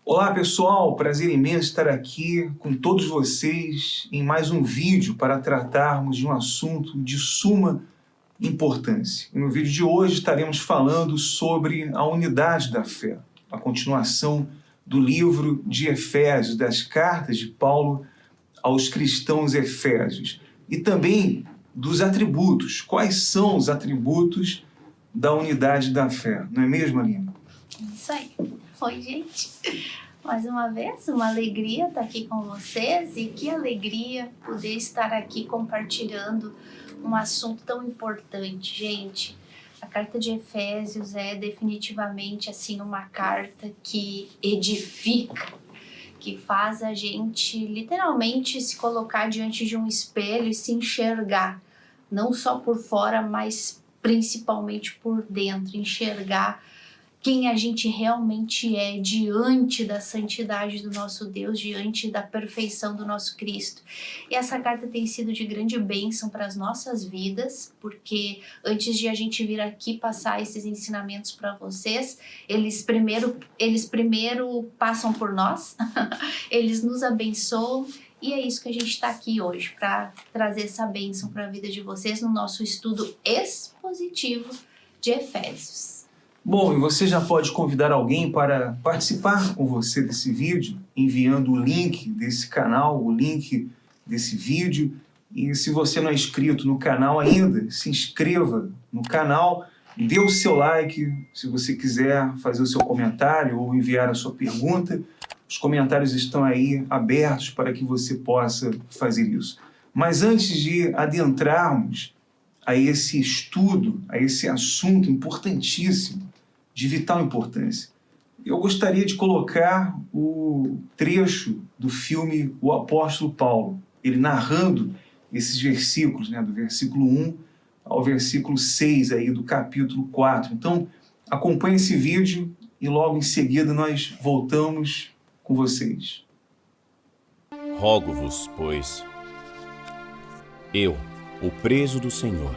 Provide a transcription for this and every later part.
Olá pessoal, prazer imenso estar aqui com todos vocês em mais um vídeo para tratarmos de um assunto de suma importância. E no vídeo de hoje estaremos falando sobre a unidade da fé, a continuação do livro de Efésios, das cartas de Paulo aos cristãos efésios e também dos atributos. Quais são os atributos da unidade da fé? Não é mesmo, Aline? Isso aí. Oi, gente. Mais uma vez, uma alegria estar aqui com vocês e que alegria poder estar aqui compartilhando um assunto tão importante. Gente, a carta de Efésios é definitivamente assim uma carta que edifica, que faz a gente literalmente se colocar diante de um espelho e se enxergar, não só por fora, mas principalmente por dentro, enxergar quem a gente realmente é diante da santidade do nosso Deus, diante da perfeição do nosso Cristo. E essa carta tem sido de grande bênção para as nossas vidas, porque antes de a gente vir aqui passar esses ensinamentos para vocês, eles primeiro passam por nós, eles nos abençoam, e é isso que a gente está aqui hoje, para trazer essa bênção para a vida de vocês no nosso estudo expositivo de Efésios. Bom, e você já pode convidar alguém para participar com você desse vídeo, enviando o link desse canal, o link desse vídeo. E se você não é inscrito no canal ainda, se inscreva no canal, dê o seu like, se você quiser fazer o seu comentário ou enviar a sua pergunta. Os comentários estão aí abertos para que você possa fazer isso. Mas antes de adentrarmos a esse estudo, a esse assunto importantíssimo, de vital importância, eu gostaria de colocar o trecho do filme O Apóstolo Paulo, ele narrando esses versículos, do versículo 1 ao versículo 6 aí do capítulo 4. Então, acompanhe esse vídeo e logo em seguida nós voltamos com vocês. Rogo-vos, pois, eu, o preso do Senhor,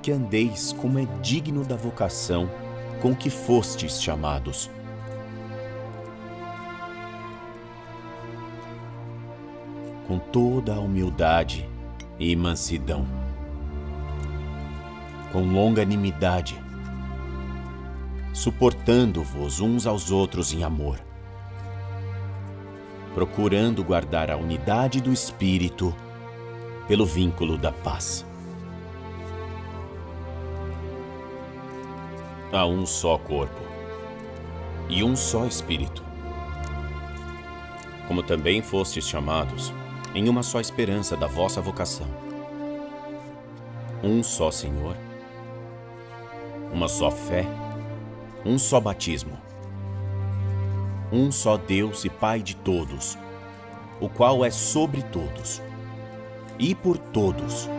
que andeis como é digno da vocação com que fostes chamados. Com toda a humildade e mansidão, com longanimidade, suportando-vos uns aos outros em amor, procurando guardar a unidade do Espírito pelo vínculo da paz. Há um só corpo e um só Espírito, como também fostes chamados em uma só esperança da vossa vocação. Um só Senhor, uma só fé, um só batismo, um só Deus e Pai de todos, o qual é sobre todos e por todos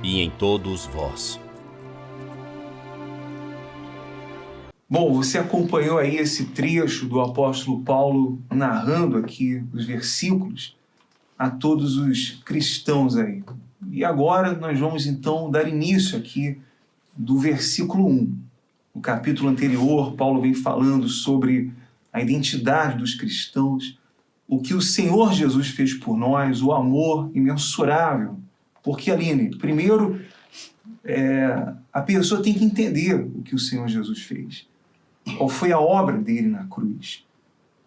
e em todos vós. Bom, você acompanhou aí esse trecho do apóstolo Paulo narrando aqui os versículos a todos os cristãos aí. E agora nós vamos então dar início aqui do versículo 1. No capítulo anterior, Paulo vem falando sobre a identidade dos cristãos, o que o Senhor Jesus fez por nós, o amor imensurável. Porque, Aline, primeiro, a pessoa tem que entender o que o Senhor Jesus fez. Qual foi a obra dele na cruz.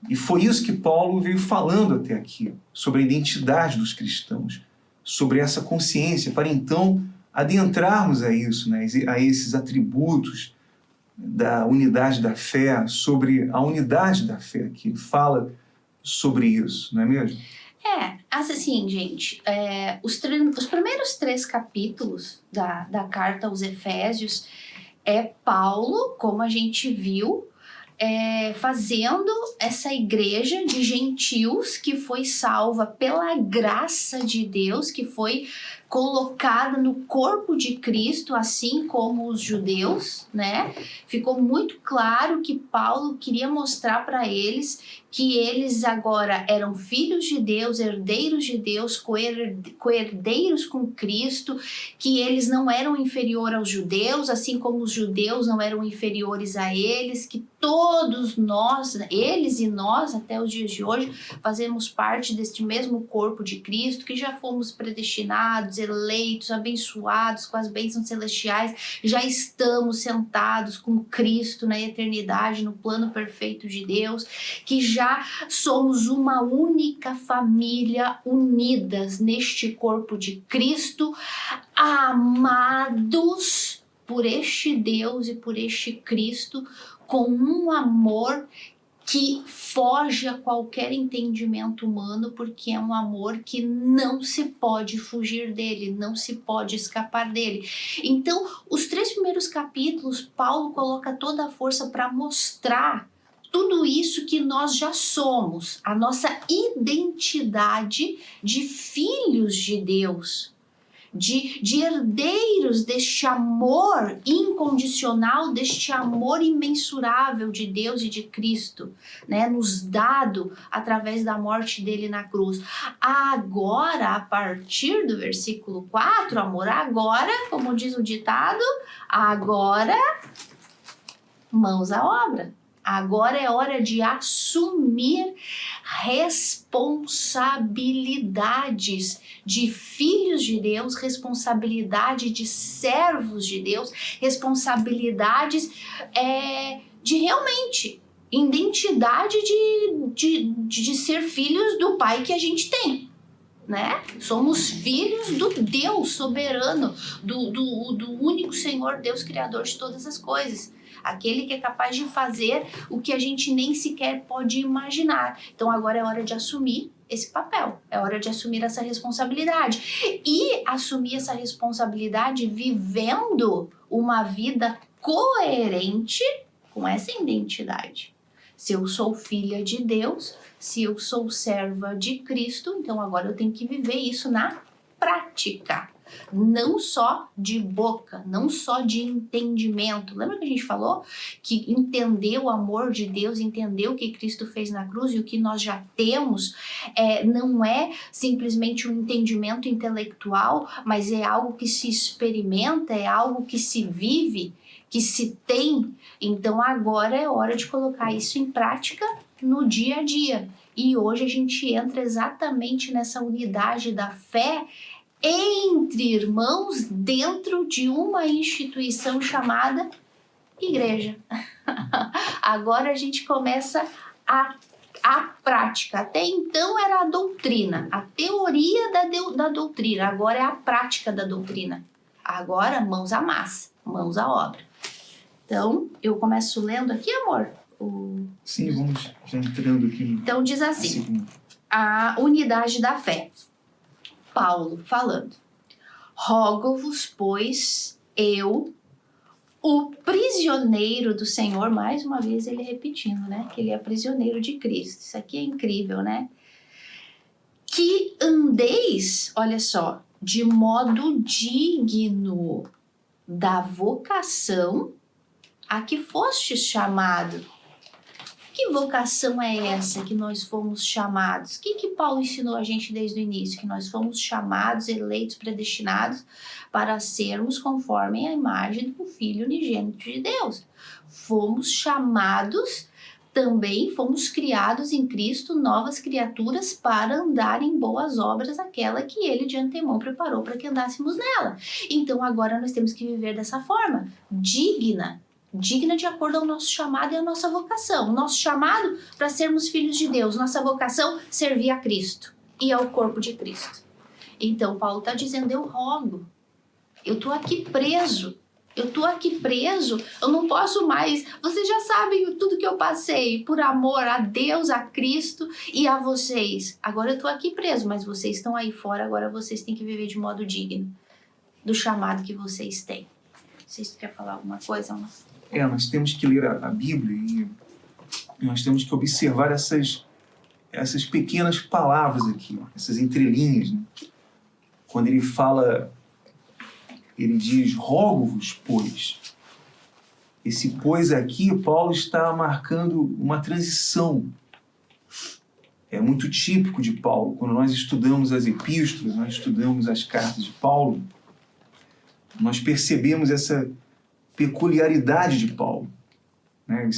E foi isso que Paulo veio falando até aqui, sobre a identidade dos cristãos, sobre essa consciência, para então adentrarmos a isso, a esses atributos da unidade da fé, sobre a unidade da fé, que ele fala sobre isso, não é mesmo? Assim, gente, os primeiros 3 capítulos da carta aos Efésios é Paulo, como a gente viu, fazendo essa igreja de gentios que foi salva pela graça de Deus, que foi colocada no corpo de Cristo, assim como os judeus, né? Ficou muito claro que Paulo queria mostrar para eles que eles agora eram filhos de Deus, herdeiros de Deus, coerdeiros com Cristo, que eles não eram inferiores aos judeus, assim como os judeus não eram inferiores a eles, que todos nós, eles e nós, até os dias de hoje, fazemos parte deste mesmo corpo de Cristo, que já fomos predestinados, eleitos, abençoados com as bênçãos celestiais, já estamos sentados com Cristo na eternidade, no plano perfeito de Deus, que já somos uma única família unidas neste corpo de Cristo, amados por este Deus e por este Cristo, com um amor que foge a qualquer entendimento humano, porque é um amor que não se pode fugir dele, não se pode escapar dele. Então, os 3 primeiros capítulos, Paulo coloca toda a força para mostrar tudo isso que nós já somos, a nossa identidade de filhos de Deus, de herdeiros deste amor incondicional, deste amor imensurável de Deus e de Cristo, né, nos dado através da morte dele na cruz. Agora, a partir do versículo 4, amor, agora, como diz o ditado, agora, mãos à obra. Agora é hora de assumir responsabilidades de filhos de Deus, responsabilidade de servos de Deus, responsabilidades de realmente identidade de ser filhos do Pai que a gente tem. Né? Somos filhos do Deus soberano, do único Senhor, Deus Criador de todas as coisas. Aquele que é capaz de fazer o que a gente nem sequer pode imaginar. Então agora é hora de assumir esse papel, é hora de assumir essa responsabilidade. E assumir essa responsabilidade vivendo uma vida coerente com essa identidade. Se eu sou filha de Deus, se eu sou serva de Cristo, então agora eu tenho que viver isso na prática. Não só de boca, não só de entendimento. Lembra que a gente falou que entender o amor de Deus, entender o que Cristo fez na cruz e o que nós já temos, não é simplesmente um entendimento intelectual, mas é algo que se experimenta, é algo que se vive, que se tem. Então agora é hora de colocar isso em prática no dia a dia. E hoje a gente entra exatamente nessa unidade da fé entre irmãos dentro de uma instituição chamada igreja. Agora a gente começa a prática. Até então era a doutrina, a teoria da doutrina. Agora é a prática da doutrina. Agora mãos à massa, mãos à obra. Então eu começo lendo aqui, amor. Sim, vamos já entrando aqui. Então diz assim, a unidade da fé. Paulo falando: rogo-vos, pois, eu, o prisioneiro do Senhor, mais uma vez ele repetindo, né? Que ele é prisioneiro de Cristo. Isso aqui é incrível, né? Que andeis, olha só, de modo digno da vocação a que fostes chamado. Que vocação é essa que nós fomos chamados? O que Paulo ensinou a gente desde o início? Que nós fomos chamados, eleitos, predestinados para sermos conforme a imagem do Filho unigênito de Deus. Fomos chamados, também fomos criados em Cristo, novas criaturas para andar em boas obras, aquela que Ele de antemão preparou para que andássemos nela. Então agora nós temos que viver dessa forma, digna de acordo ao nosso chamado e à nossa vocação. Nosso chamado para sermos filhos de Deus, nossa vocação, servir a Cristo e ao corpo de Cristo. Então Paulo está dizendo, eu rogo, eu estou aqui preso, eu não posso mais, vocês já sabem tudo que eu passei por amor a Deus, a Cristo e a vocês. Agora eu estou aqui preso, mas vocês estão aí fora, agora vocês têm que viver de modo digno do chamado que vocês têm. Vocês querem falar alguma coisa? Nós temos que ler a Bíblia e nós temos que observar essas pequenas palavras aqui, essas entrelinhas, né? quando ele fala, ele diz, rogo-vos, pois. Esse pois aqui, Paulo está marcando uma transição. É muito típico de Paulo. Quando nós estudamos as epístolas, nós estudamos as cartas de Paulo, nós percebemos essa peculiaridade de Paulo, né?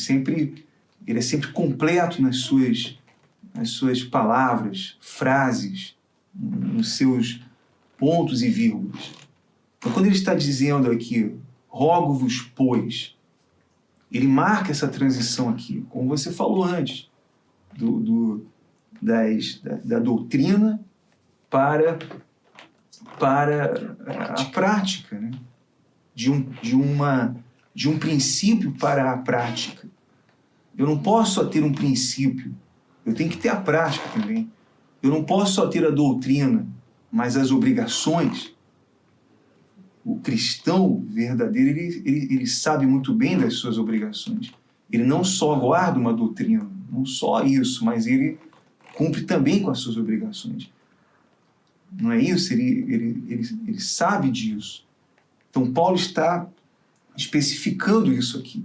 Ele é sempre completo nas suas palavras, frases, nos seus pontos e vírgulas. Então, quando ele está dizendo aqui, rogo-vos, pois, ele marca essa transição aqui, como você falou antes, da doutrina para a prática, né? de um princípio para a prática. Eu não posso só ter um princípio, eu tenho que ter a prática também. Eu não posso só ter a doutrina, mas as obrigações. O cristão verdadeiro, ele sabe muito bem das suas obrigações. Ele não só guarda uma doutrina, não só isso, mas ele cumpre também com as suas obrigações. Não é isso? Ele sabe disso. Então, Paulo está especificando isso aqui,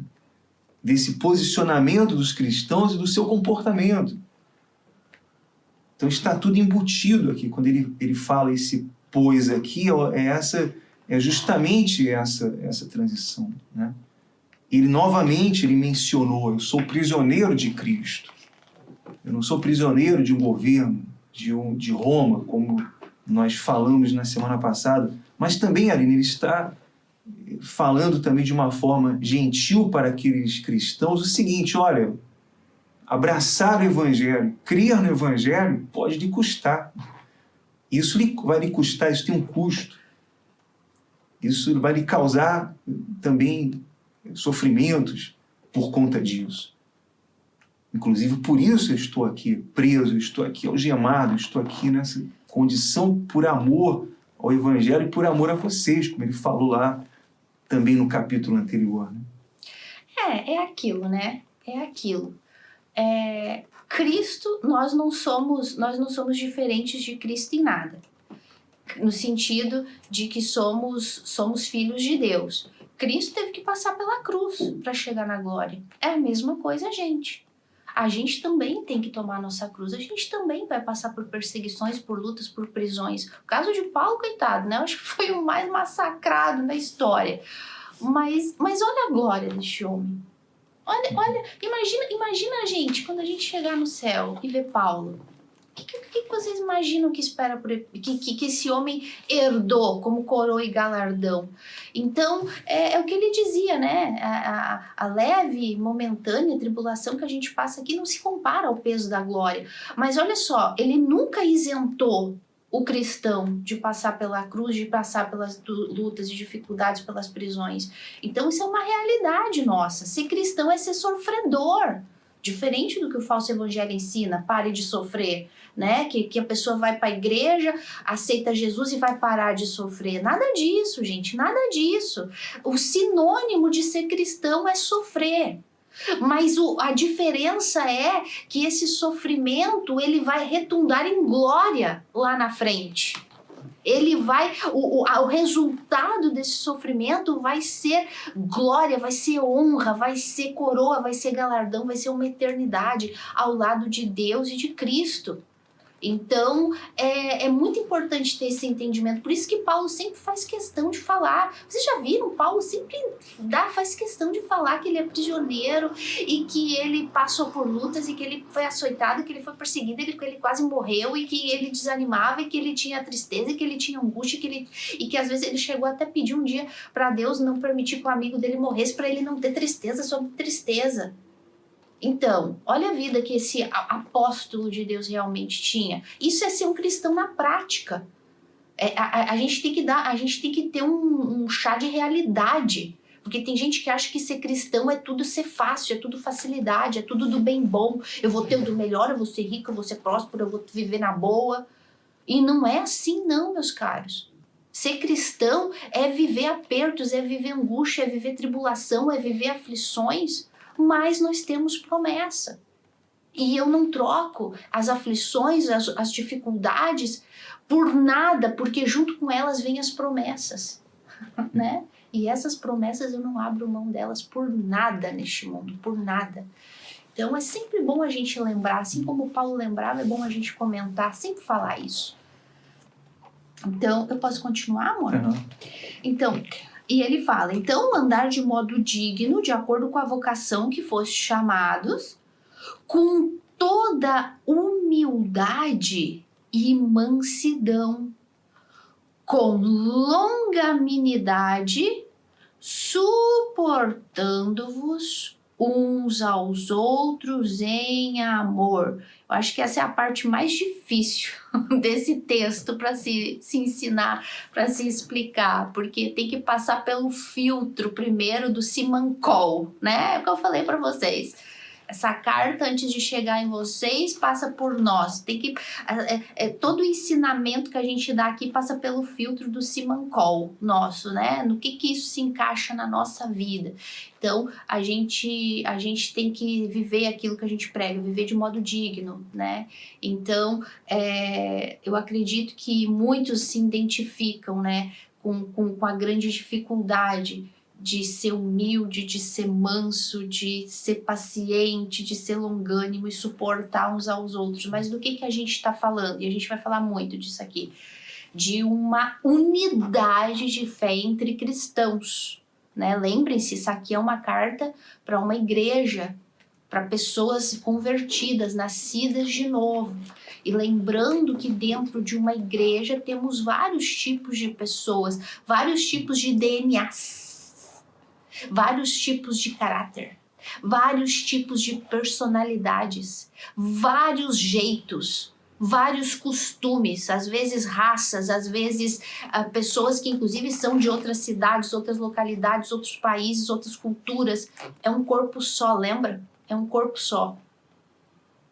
desse posicionamento dos cristãos e do seu comportamento. Então, está tudo embutido aqui. Quando ele fala esse pois aqui, é justamente essa transição, né? Ele novamente mencionou, eu sou prisioneiro de Cristo. Eu não sou prisioneiro de um governo, de Roma, como nós falamos na semana passada, mas também, Aline, ele está falando também de uma forma gentil para aqueles cristãos o seguinte, olha, abraçar o Evangelho, crer no Evangelho pode lhe custar. Isso vai lhe custar, isso tem um custo. Isso vai lhe causar também sofrimentos por conta disso. Inclusive, por isso eu estou aqui preso, eu estou aqui algemado, eu estou aqui nessa condição por amor ao Evangelho e por amor a vocês, como ele falou lá também no capítulo anterior. Né? É aquilo, né? É aquilo. Cristo, nós não somos diferentes de Cristo em nada. No sentido de que somos filhos de Deus. Cristo teve que passar pela cruz para chegar na glória. É a mesma coisa a gente. A gente também tem que tomar a nossa cruz. A gente também vai passar por perseguições, por lutas, por prisões. O caso de Paulo, coitado, né? Eu acho que foi o mais massacrado na história. Mas olha a glória deste homem. Olha, imagina a gente, quando a gente chegar no céu e ver Paulo. O que vocês imaginam que espera que esse homem herdou como coroa e galardão? Então, é o que ele dizia, né? A leve, momentânea tribulação que a gente passa aqui não se compara ao peso da glória. Mas olha só, ele nunca isentou o cristão de passar pela cruz, de passar pelas lutas e dificuldades, pelas prisões. Então, isso é uma realidade nossa. Ser cristão é ser sofredor. Diferente do que o falso evangelho ensina, pare de sofrer, né? Que a pessoa vai para a igreja, aceita Jesus e vai parar de sofrer. Nada disso, gente, nada disso. O sinônimo de ser cristão é sofrer. Mas a diferença é que esse sofrimento ele vai retundar em glória lá na frente. Ele vai, o resultado desse sofrimento vai ser glória, vai ser honra, vai ser coroa, vai ser galardão, vai ser uma eternidade ao lado de Deus e de Cristo. Então, é muito importante ter esse entendimento. Por isso que Paulo sempre faz questão de falar. Vocês já viram? Paulo sempre faz questão de falar que ele é prisioneiro e que ele passou por lutas e que ele foi açoitado, que ele foi perseguido, que ele quase morreu e que ele desanimava e que ele tinha tristeza e que ele tinha angústia e que às vezes ele chegou até a pedir um dia para Deus não permitir que o amigo dele morresse para ele não ter tristeza sobre tristeza. Então, olha a vida que esse apóstolo de Deus realmente tinha. Isso é ser um cristão na prática. A gente tem que ter um chá de realidade. Porque tem gente que acha que ser cristão é tudo ser fácil, é tudo facilidade, é tudo do bem bom. Eu vou ter o do melhor, eu vou ser rico, eu vou ser próspero, eu vou viver na boa. E não é assim não, meus caros. Ser cristão é viver apertos, é viver angústia, é viver tribulação, é viver aflições. Mas nós temos promessa. E eu não troco as aflições, as dificuldades por nada, porque junto com elas vêm as promessas, né? E essas promessas eu não abro mão delas por nada neste mundo, por nada. Então é sempre bom a gente lembrar, assim como o Paulo lembrava, é bom a gente comentar, sempre falar isso. Então, eu posso continuar, amor? Uhum. Então, e ele fala, então andar de modo digno, de acordo com a vocação que foste chamados, com toda humildade e mansidão, com longanimidade, suportando-vos uns aos outros em amor. Eu acho que essa é a parte mais difícil desse texto para se ensinar, para se explicar, porque tem que passar pelo filtro primeiro do Simancol, né? É o que eu falei para vocês. Essa carta, antes de chegar em vocês, passa por nós. Tem que todo o ensinamento que a gente dá aqui passa pelo filtro do Simancol nosso, né? No que isso se encaixa na nossa vida. Então, a gente tem que viver aquilo que a gente prega, viver de modo digno, né? Então, eu acredito que muitos se identificam, né, com a grande dificuldade de ser humilde, de ser manso, de ser paciente, de ser longânimo e suportar uns aos outros. Mas do que a gente está falando? E a gente vai falar muito disso aqui. De uma unidade de fé entre cristãos, né? Lembrem-se, isso aqui é uma carta para uma igreja, para pessoas convertidas, nascidas de novo. E lembrando que dentro de uma igreja temos vários tipos de pessoas, vários tipos de DNAs, vários tipos de caráter, vários tipos de personalidades, vários jeitos, vários costumes, às vezes raças, às vezes pessoas que inclusive são de outras cidades, outras localidades, outros países, outras culturas. É um corpo só, lembra? É um corpo só.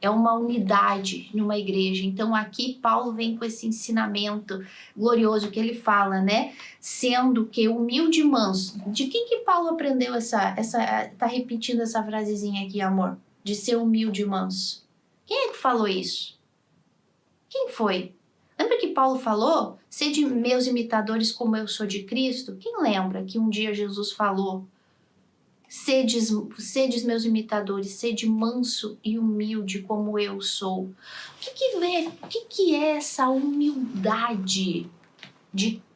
É uma unidade numa igreja. Então aqui Paulo vem com esse ensinamento glorioso que ele fala, né? Sendo que humilde e manso. De quem que Paulo aprendeu tá repetindo essa frasezinha aqui, amor? De ser humilde e manso. Quem é que falou isso? Quem foi? Lembra que Paulo falou? Sede meus imitadores como eu sou de Cristo? Quem lembra que um dia Jesus falou? Sedes meus imitadores, sede manso e humilde como eu sou. O que é essa humildade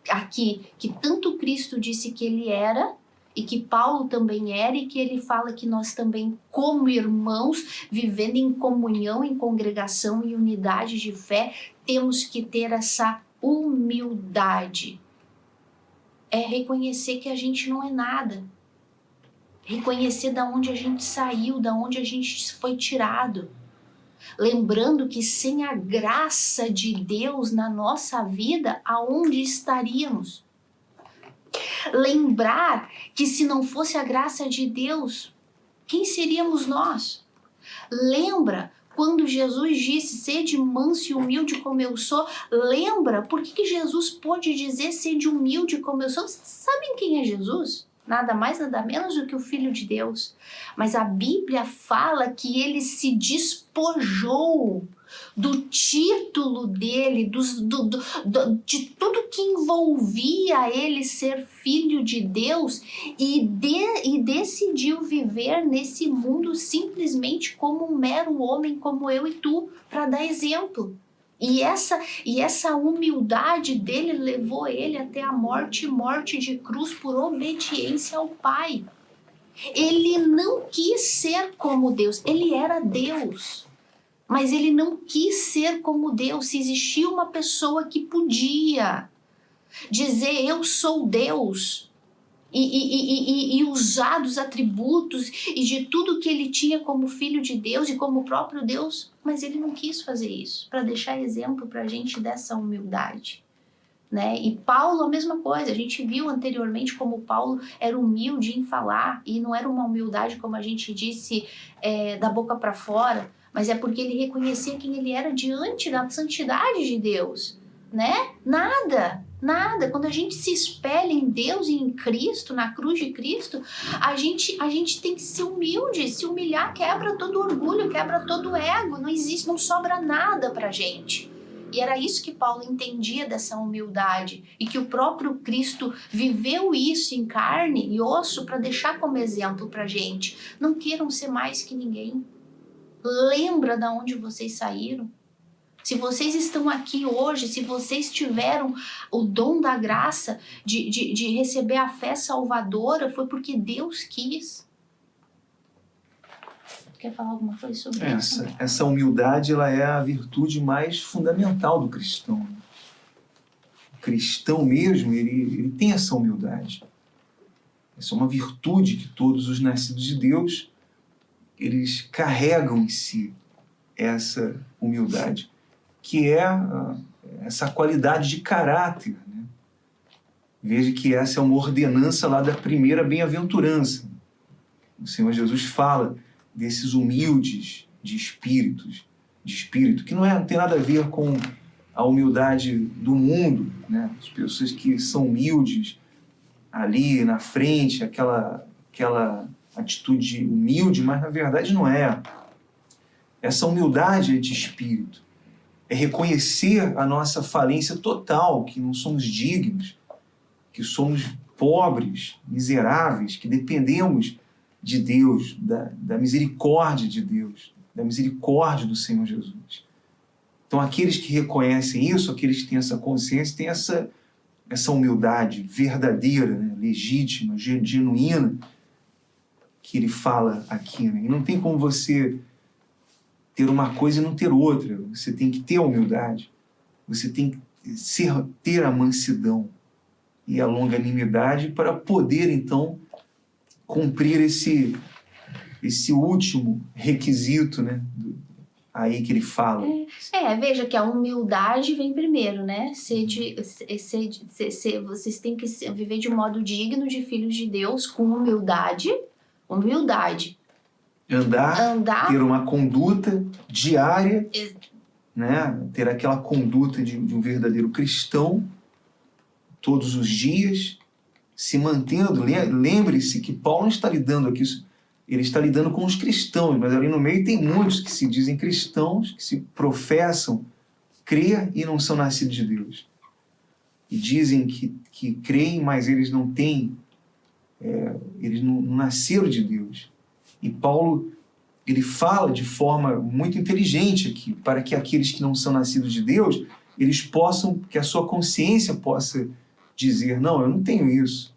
aqui, que tanto Cristo disse que ele era, e que Paulo também era, e que ele fala que nós também, como irmãos, vivendo em comunhão, em congregação e unidade de fé, temos que ter essa humildade. É reconhecer que a gente não é nada. Reconhecer da onde a gente saiu, da onde a gente foi tirado. Lembrando que sem a graça de Deus na nossa vida, aonde estaríamos? Lembrar que se não fosse a graça de Deus, quem seríamos nós? Lembra quando Jesus disse, sede manso e humilde como eu sou? Lembra por que Jesus pôde dizer, sede humilde como eu sou? Vocês sabem quem é Jesus? Nada mais, nada menos do que o Filho de Deus. Mas a Bíblia fala que ele se despojou do título dele, de tudo que envolvia ele ser filho de Deus e decidiu viver nesse mundo simplesmente como um mero homem, como eu e tu, para dar exemplo. E essa humildade dele levou ele até a morte de cruz por obediência ao Pai. Ele não quis ser como Deus, ele era Deus. Mas ele não quis ser como Deus. Se existia uma pessoa que podia dizer eu sou Deus e usar dos atributos e de tudo que ele tinha como filho de Deus e como próprio Deus, mas ele não quis fazer isso, para deixar exemplo para a gente dessa humildade, né? E Paulo a mesma coisa, a gente viu anteriormente como Paulo era humilde em falar, e não era uma humildade como a gente disse da boca para fora, mas é porque ele reconhecia quem ele era diante da santidade de Deus, né? Nada Nada. Quando a gente se espelha em Deus e em Cristo, na cruz de Cristo, a gente tem que ser humilde, se humilhar, quebra todo orgulho, quebra todo ego, não existe, não sobra nada pra gente. E era isso que Paulo entendia dessa humildade, e que o próprio Cristo viveu isso em carne e osso para deixar como exemplo pra gente. Não queiram ser mais que ninguém. Lembra de onde vocês saíram. Se vocês estão aqui hoje, se vocês tiveram o dom da graça de receber a fé salvadora, foi porque Deus quis. Quer falar alguma coisa sobre isso? Essa humildade, ela é a virtude mais fundamental do cristão. O cristão mesmo, ele tem essa humildade. Essa é uma virtude que todos os nascidos de Deus, eles carregam em si essa humildade, que é essa qualidade de caráter, né? Veja que essa é uma ordenança lá da primeira bem-aventurança. O Senhor Jesus fala desses humildes de espírito, que não tem nada a ver com a humildade do mundo, né? As pessoas que são humildes ali na frente, aquela atitude humilde, mas na verdade não é. Essa humildade de espírito é reconhecer a nossa falência total, que não somos dignos, que somos pobres, miseráveis, que dependemos de Deus, da misericórdia de Deus, da misericórdia do Senhor Jesus. Então, aqueles que reconhecem isso, aqueles que têm essa consciência, têm essa humildade verdadeira, né, legítima, genuína, que ele fala aqui, né? E não tem como você ter uma coisa e não ter outra. Você tem que ter a humildade, você tem que ter a mansidão e a longanimidade para poder, então, cumprir esse último requisito, né? Aí que ele fala. Veja que a humildade vem primeiro, né? Vocês têm que viver de um modo digno de filhos de Deus, com humildade. Andar, ter uma conduta diária, né? Ter aquela conduta de um verdadeiro cristão, todos os dias, se mantendo. Lembre-se que Paulo não está lidando aqui, ele está lidando com os cristãos, mas ali no meio tem muitos que se dizem cristãos, que se professam crer e não são nascidos de Deus. E dizem que creem, mas eles não têm, eles não nasceram de Deus. E Paulo, ele fala de forma muito inteligente aqui, para que aqueles que não são nascidos de Deus, eles possam, que a sua consciência possa dizer, não, eu não tenho isso.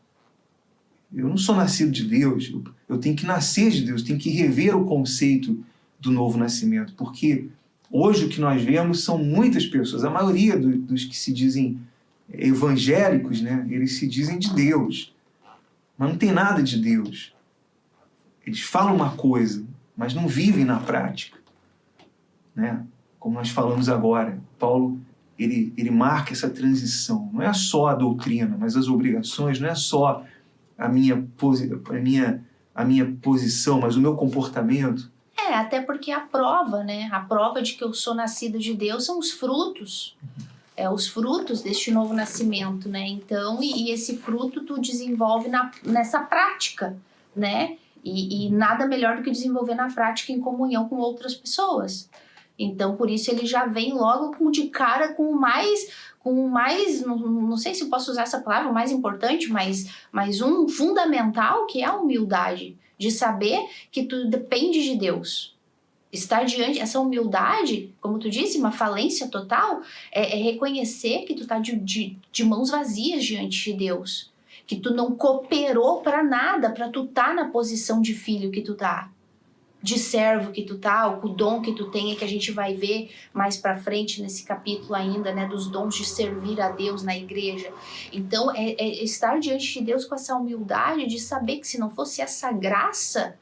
Eu não sou nascido de Deus, eu tenho que nascer de Deus, tenho que rever o conceito do novo nascimento, porque hoje o que nós vemos são muitas pessoas, a maioria dos que se dizem evangélicos, né, eles se dizem de Deus, mas não tem nada de Deus. Eles falam uma coisa, mas não vivem na prática, né? Como nós falamos agora, Paulo, ele marca essa transição. Não é só a doutrina, mas as obrigações, não é só a minha posição, mas o meu comportamento. Até porque a prova, né? A prova de que eu sou nascido de Deus são os frutos. Os frutos deste novo nascimento, né? Então, e esse fruto tu desenvolve nessa prática, né? E nada melhor do que desenvolver na prática em comunhão com outras pessoas. Então, por isso ele já vem logo de cara com o mais, não sei se eu posso usar essa palavra, o mais importante, mas um fundamental, que é a humildade, de saber que tu depende de Deus. Estar diante, essa humildade, como tu disse, uma falência total, é reconhecer que tu tá de mãos vazias diante de Deus. Que tu não cooperou para nada, para tu tá na posição de filho que tu tá, de servo que tu tá, o dom que tu tem, que a gente vai ver mais para frente nesse capítulo ainda, né, dos dons de servir a Deus na igreja. Então, é estar diante de Deus com essa humildade de saber que se não fosse essa graça,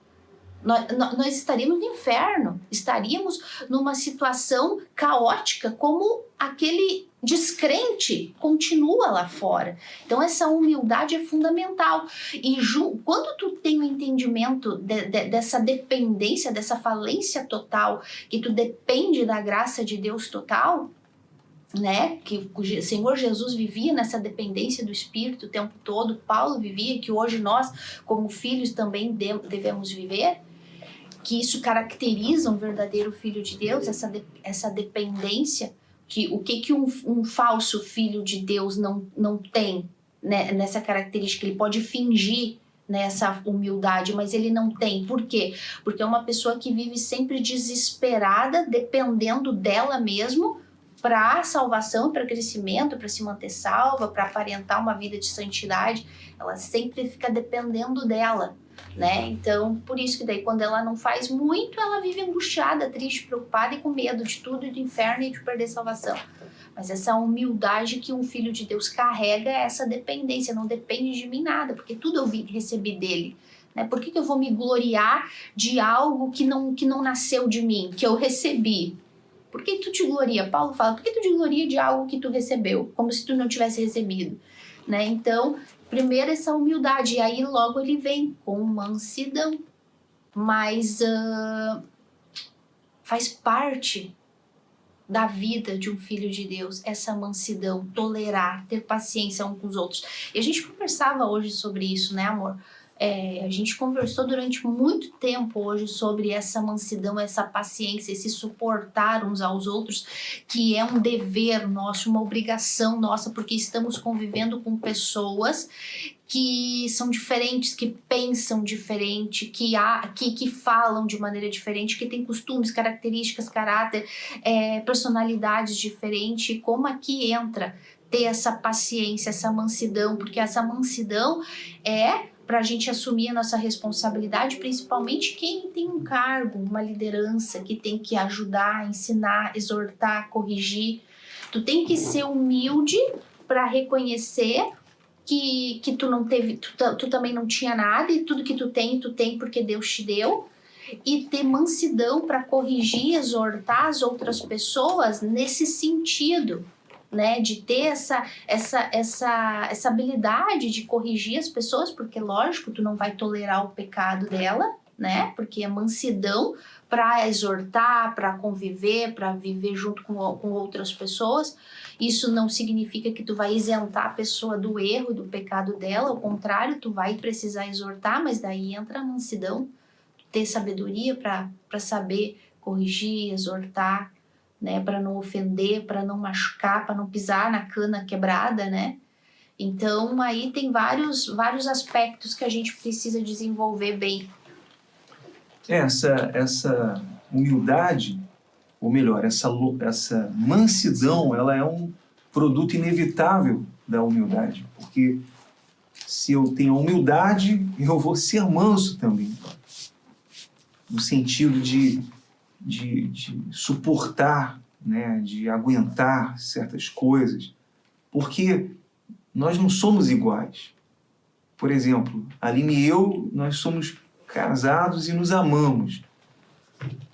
nós estaríamos no inferno, estaríamos numa situação caótica, como aquele descrente continua lá fora. Então essa humildade é fundamental. E quando tu tem o entendimento dessa dependência, dessa falência total, que tu depende da graça de Deus total, né, que o Senhor Jesus vivia nessa dependência do Espírito o tempo todo, Paulo vivia, que hoje nós, como filhos, também devemos viver, que isso caracteriza um verdadeiro filho de Deus, essa dependência, que o que um falso filho de Deus não tem, né, nessa característica. Ele pode fingir nessa humildade, mas ele não tem. Por quê? Porque é uma pessoa que vive sempre desesperada, dependendo dela mesmo, para salvação, para crescimento, para se manter salva, para aparentar uma vida de santidade. Ela sempre fica dependendo dela, né? Então, por isso que daí quando ela não faz muito, ela vive angustiada, triste, preocupada e com medo de tudo e do inferno e de perder salvação. Mas essa humildade que um filho de Deus carrega é essa dependência, não depende de mim nada, porque tudo eu recebi dele. Né? Por que eu vou me gloriar de algo que não nasceu de mim, que eu recebi? Por que tu te gloria? Paulo fala, por que tu te gloria de algo que tu recebeu? Como se tu não tivesse recebido. Né? Então, primeiro essa humildade, e aí logo ele vem com mansidão. Mas faz parte da vida de um filho de Deus, essa mansidão, tolerar, ter paciência uns com os outros. E a gente conversava hoje sobre isso, né, amor? A gente conversou durante muito tempo hoje sobre essa mansidão, essa paciência, esse suportar uns aos outros, que é um dever nosso, uma obrigação nossa, porque estamos convivendo com pessoas que são diferentes, que pensam diferente, que falam de maneira diferente, que têm costumes, características, caráter, personalidades diferentes. Como aqui entra ter essa paciência, essa mansidão, porque essa mansidão é para a gente assumir a nossa responsabilidade, principalmente quem tem um cargo, uma liderança, que tem que ajudar, ensinar, exortar, corrigir. Tu tem que ser humilde para reconhecer que tu não teve, tu também não tinha nada, e tudo que tu tem porque Deus te deu, e ter mansidão para corrigir, exortar as outras pessoas nesse sentido, né, de ter essa habilidade de corrigir as pessoas, porque lógico, tu não vai tolerar o pecado dela, né, porque é mansidão para exortar, para conviver, para viver junto com outras pessoas. Isso não significa que tu vai isentar a pessoa do erro, do pecado dela, ao contrário, tu vai precisar exortar, mas daí entra a mansidão, ter sabedoria para saber corrigir, exortar, né, para não ofender, para não machucar, para não pisar na cana quebrada, né? Então, aí tem vários aspectos que a gente precisa desenvolver bem. Essa humildade, ou melhor, essa mansidão, ela é um produto inevitável da humildade, porque se eu tenho humildade, eu vou ser manso também, no sentido de suportar, né, de aguentar certas coisas, porque nós não somos iguais. Por exemplo, Aline e eu, nós somos casados e nos amamos,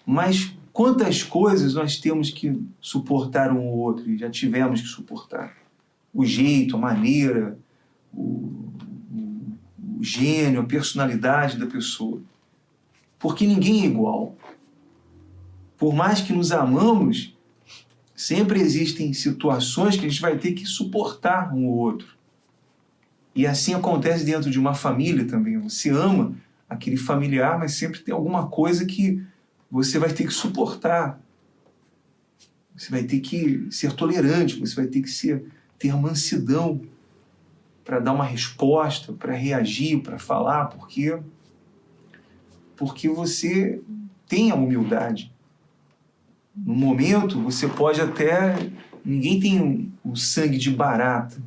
mas quantas coisas nós temos que suportar um ou outro, e já tivemos que suportar. O jeito, a maneira, o gênio, a personalidade da pessoa. Porque ninguém é igual. Por mais que nos amamos, sempre existem situações que a gente vai ter que suportar um ou outro. E assim acontece dentro de uma família também. Você ama aquele familiar, mas sempre tem alguma coisa que você vai ter que suportar. Você vai ter que ser tolerante, você vai ter que ter mansidão para dar uma resposta, para reagir, para falar, porque você tem a humildade. No momento, você pode até... Ninguém tem o sangue de barata.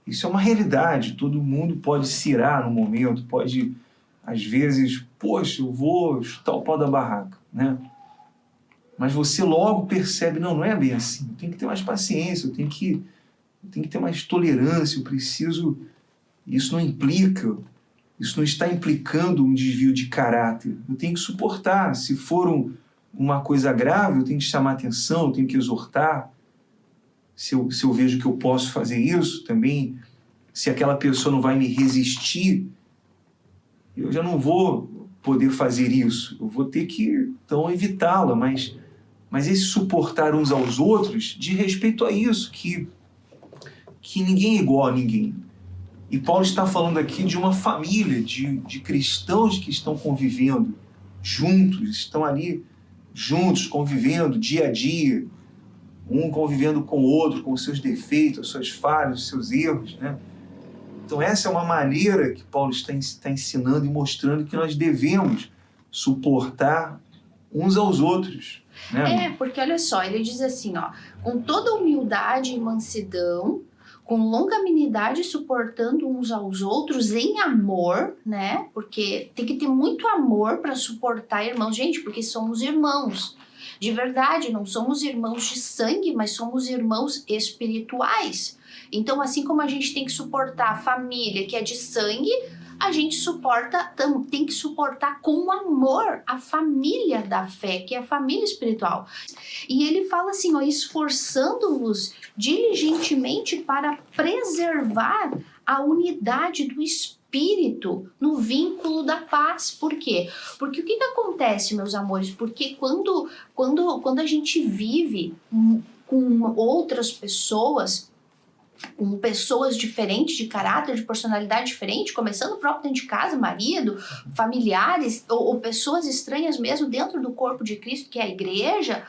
Isso é uma realidade. Todo mundo pode cirar no momento, pode, às vezes, poxa, eu vou chutar o pau da barraca, né? Mas você logo percebe, não é bem assim. Eu tenho que ter mais paciência, eu tenho que ter mais tolerância, eu preciso... Isso não está implicando um desvio de caráter. Eu tenho que suportar. Se for uma coisa grave, eu tenho que chamar atenção, eu tenho que exortar. Se eu vejo que eu posso fazer isso também, se aquela pessoa não vai me resistir, eu já não vou poder fazer isso. Eu vou ter que, então, evitá-la, mas Mas esse suportar uns aos outros diz respeito a isso, que ninguém é igual a ninguém. E Paulo está falando aqui de uma família, de cristãos que estão convivendo juntos, estão ali juntos, convivendo dia a dia, um convivendo com o outro, com os seus defeitos, as suas falhas, os seus erros, né? Então essa é uma maneira que Paulo está ensinando e mostrando que nós devemos suportar uns aos outros, né? Porque olha só, ele diz assim, ó, com toda humildade e mansidão, com longanimidade, suportando uns aos outros em amor, né? Porque tem que ter muito amor para suportar irmãos, gente, porque somos irmãos. De verdade, não somos irmãos de sangue, mas somos irmãos espirituais. Então, assim como a gente tem que suportar a família que é de sangue, a gente tem que suportar com amor a família da fé, que é a família espiritual. E ele fala assim, ó, esforçando-vos diligentemente para preservar a unidade do Espírito no vínculo da paz. Por quê? Porque o que acontece, meus amores? Porque quando a gente vive com outras pessoas, com pessoas diferentes, de caráter, de personalidade diferente, começando próprio dentro de casa, marido, familiares, ou pessoas estranhas mesmo dentro do corpo de Cristo, que é a igreja,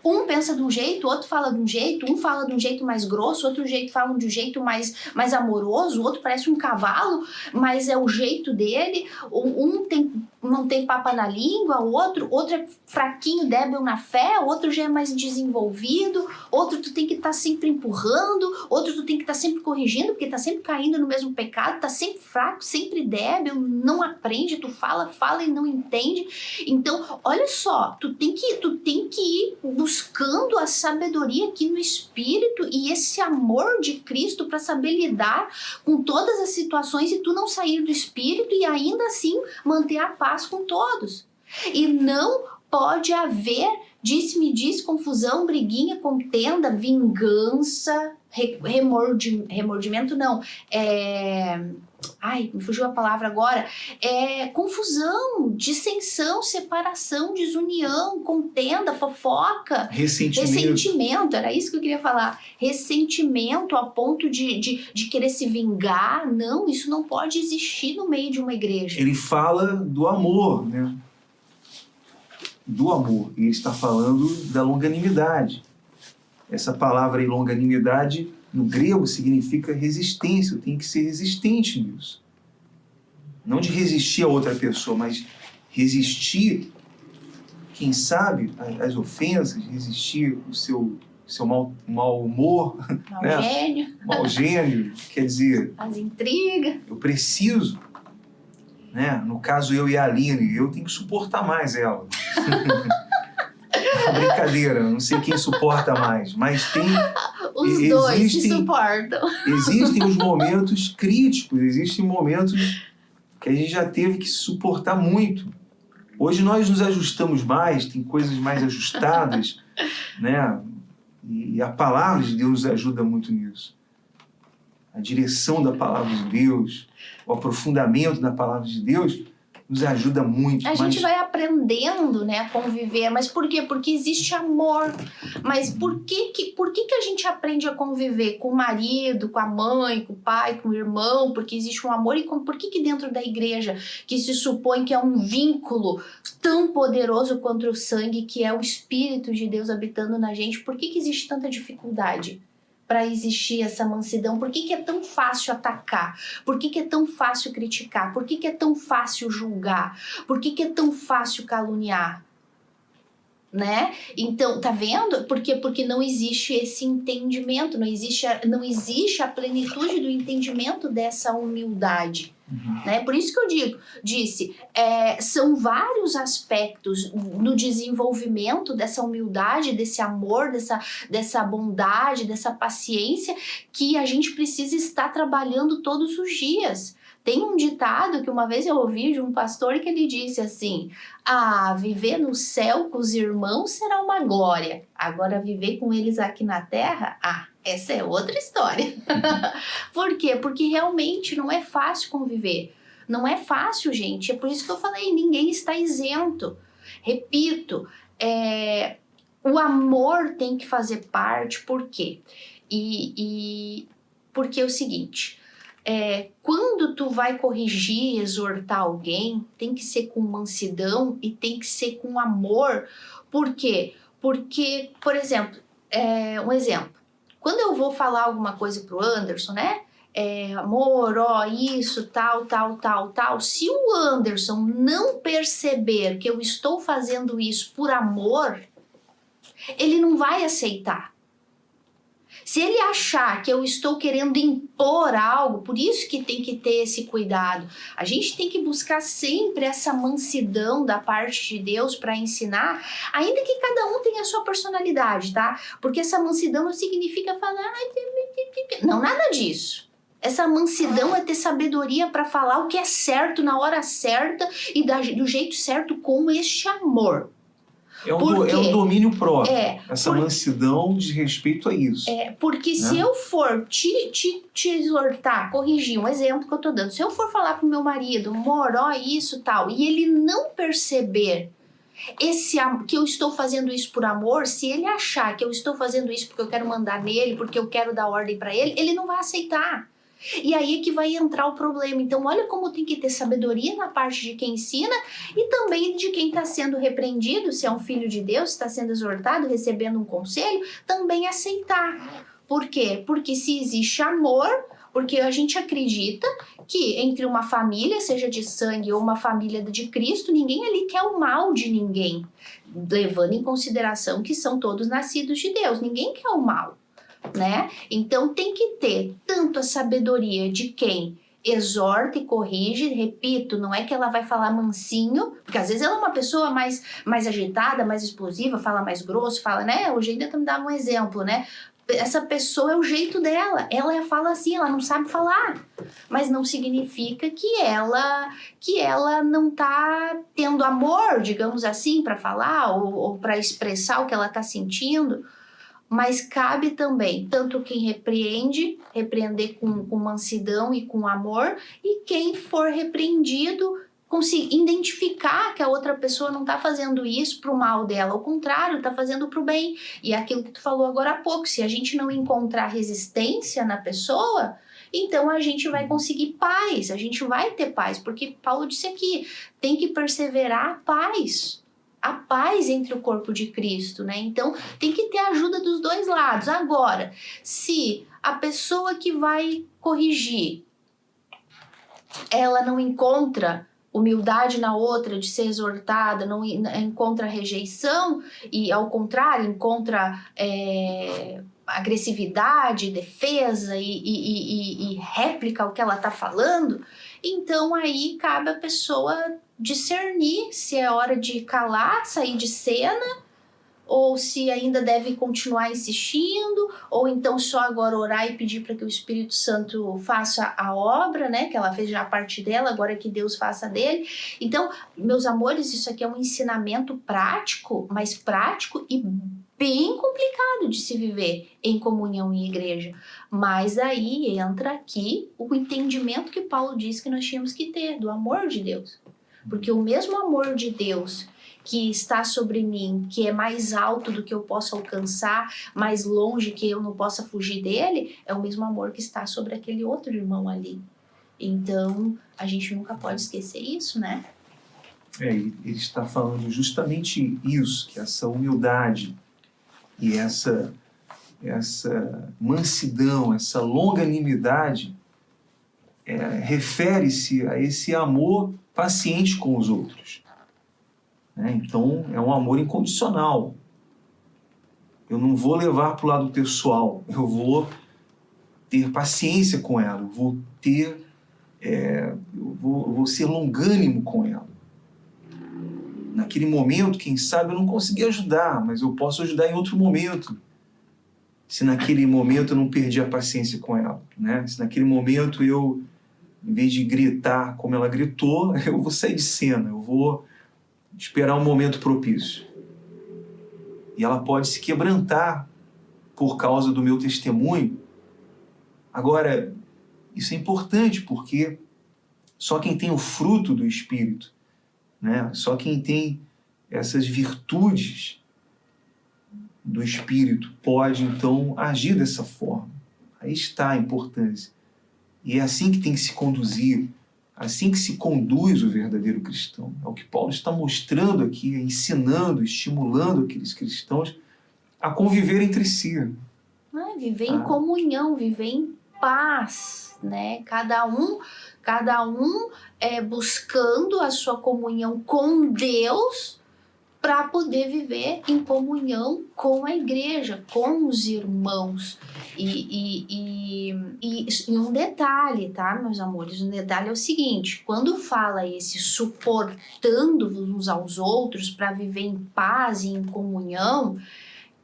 um pensa de um jeito, outro fala de um jeito, um fala de um jeito mais grosso, outro jeito fala de um jeito mais amoroso, o outro parece um cavalo, mas é o jeito dele, não tem papa na língua, o outro é fraquinho, débil na fé, o outro já é mais desenvolvido, outro tu tem que estar sempre empurrando, outro tu tem que estar sempre corrigindo, porque tá sempre caindo no mesmo pecado, tá sempre fraco, sempre débil, não aprende, tu fala e não entende. Então, olha só, tu tem que ir buscando a sabedoria aqui no Espírito e esse amor de Cristo para saber lidar com todas as situações e tu não sair do Espírito e ainda assim manter a paz com todos. E não pode haver disse-me-diz, confusão, briguinha, contenda, vingança, remordimento não, me fugiu a palavra agora, confusão, dissensão, separação, desunião, contenda, fofoca, ressentimento, era isso que eu queria falar, ressentimento a ponto de querer se vingar, não, isso não pode existir no meio de uma igreja. Ele fala do amor, né? Do amor, e ele está falando da longanimidade. Essa palavra aí, longanimidade, no grego significa resistência, eu tenho que ser resistente nisso. Não de resistir a outra pessoa, mas resistir, quem sabe, às ofensas, resistir o seu mau humor, mau gênio, quer dizer, as intrigas. Eu preciso, né? No caso eu e a Aline, eu tenho que suportar mais ela. Brincadeira, não sei quem suporta mais, mas tem... Os dois se suportam. Existem os momentos críticos, existem momentos que a gente já teve que suportar muito. Hoje nós nos ajustamos mais, tem coisas mais ajustadas, né? E a palavra de Deus nos ajuda muito nisso. A direção da palavra de Deus, o aprofundamento da palavra de Deus nos ajuda muito. A gente vai aprendendo, né, a conviver. Mas por quê? Porque existe amor. Mas por que a gente aprende a conviver com o marido, com a mãe, com o pai, com o irmão? Porque existe um amor. E por que dentro da igreja, que se supõe que é um vínculo tão poderoso quanto o sangue, que é o Espírito de Deus habitando na gente, por que existe tanta dificuldade para existir essa mansidão? Por que é tão fácil atacar? Por que é tão fácil criticar? Por que é tão fácil julgar? Por que é tão fácil caluniar? Né? Então, tá vendo? Porque não existe esse entendimento, não existe a plenitude do entendimento dessa humildade. Né? Por isso que eu disse, são vários aspectos no desenvolvimento dessa humildade, desse amor, dessa bondade, dessa paciência que a gente precisa estar trabalhando todos os dias. Tem um ditado que uma vez eu ouvi de um pastor que ele disse assim: viver no céu com os irmãos será uma glória, agora viver com eles aqui na terra, essa é outra história. Por quê? Porque realmente não é fácil conviver. Não é fácil, gente. É por isso que eu falei, ninguém está isento. Repito, o amor tem que fazer parte, por quê? Porque é o seguinte, quando tu vai corrigir, exortar alguém, tem que ser com mansidão e tem que ser com amor. Por quê? Porque, por exemplo, um exemplo, quando eu vou falar alguma coisa pro Anderson, né? Amor, isso, tal, se o Anderson não perceber que eu estou fazendo isso por amor, ele não vai aceitar. Se ele achar que eu estou querendo impor algo, por isso que tem que ter esse cuidado. A gente tem que buscar sempre essa mansidão da parte de Deus para ensinar, ainda que cada um tenha a sua personalidade, tá? Porque essa mansidão não significa falar... Não, nada disso. Essa mansidão é ter sabedoria para falar o que é certo na hora certa e do jeito certo com este amor. É um domínio próprio. Essa mansidão diz respeito a isso. Porque se eu for te exortar, corrigir, um exemplo que eu tô dando, se eu for falar pro meu marido, amor, isso tal, e ele não perceber que eu estou fazendo isso por amor, se ele achar que eu estou fazendo isso porque eu quero mandar nele, porque eu quero dar ordem para ele não vai aceitar. E aí é que vai entrar o problema. Então olha como tem que ter sabedoria na parte de quem ensina e também de quem está sendo repreendido, se é um filho de Deus, está sendo exortado, recebendo um conselho, também aceitar. Por quê? Porque se existe amor, porque a gente acredita que entre uma família, seja de sangue ou uma família de Cristo, ninguém ali quer o mal de ninguém, levando em consideração que são todos nascidos de Deus, ninguém quer o mal. Né? Então tem que ter tanto a sabedoria de quem exorta e corrige, repito, não é que ela vai falar mansinho, porque às vezes ela é uma pessoa mais agitada, mais explosiva, fala mais grosso, fala, né? Hoje ainda me dá um exemplo, né? Essa pessoa é o jeito dela, ela fala assim, ela não sabe falar, mas não significa que ela não tá tendo amor, digamos assim, para falar ou para expressar o que ela tá sentindo. Mas cabe também, tanto quem repreender com mansidão e com amor, e quem for repreendido, identificar que a outra pessoa não está fazendo isso para o mal dela, ao contrário, está fazendo para o bem. E é aquilo que tu falou agora há pouco, se a gente não encontrar resistência na pessoa, então a gente vai conseguir paz, a gente vai ter paz, porque Paulo disse aqui, tem que perseverar a paz entre o corpo de Cristo, né? Então, tem que ter ajuda dos dois lados. Agora, se a pessoa que vai corrigir, ela não encontra humildade na outra, de ser exortada, não encontra rejeição, e ao contrário, encontra agressividade, defesa e réplica ao que ela está falando, então aí cabe a pessoa discernir se é hora de calar, sair de cena, ou se ainda deve continuar insistindo, ou então só agora orar e pedir para que o Espírito Santo faça a obra, né? Que ela fez já a parte dela, agora que Deus faça dele. Então, meus amores, isso aqui é um ensinamento prático, mas prático e bem complicado de se viver em comunhão em igreja. Mas aí entra aqui o entendimento que Paulo diz que nós tínhamos que ter, do amor de Deus. Porque o mesmo amor de Deus que está sobre mim, que é mais alto do que eu possa alcançar, mais longe que eu não possa fugir dele, é o mesmo amor que está sobre aquele outro irmão ali. Então, a gente nunca pode esquecer isso, né? Ele está falando justamente isso, que essa humildade e essa mansidão, essa longanimidade refere-se a esse amor paciente com os outros. Então, é um amor incondicional. Eu não vou levar para o lado pessoal, eu vou ter paciência com ela, eu vou ser longânimo com ela. Naquele momento, quem sabe, eu não consegui ajudar, mas eu posso ajudar em outro momento. Se naquele momento eu não perdi a paciência com ela, né? Se naquele momento eu, em vez de gritar como ela gritou, eu vou sair de cena, eu vou esperar um momento propício. E ela pode se quebrantar por causa do meu testemunho. Agora, isso é importante porque só quem tem o fruto do Espírito, né? Só quem tem essas virtudes do Espírito pode, então, agir dessa forma. Aí está a importância. E é assim que tem que se conduzir, assim que se conduz o verdadeiro cristão. É o que Paulo está mostrando aqui, ensinando, estimulando aqueles cristãos a conviver entre si. Viver em comunhão, viver em paz, né? Cada um buscando a sua comunhão com Deus para poder viver em comunhão com a igreja, com os irmãos. E um detalhe, tá, meus amores? Um detalhe é o seguinte: quando fala esse suportando uns aos outros para viver em paz e em comunhão,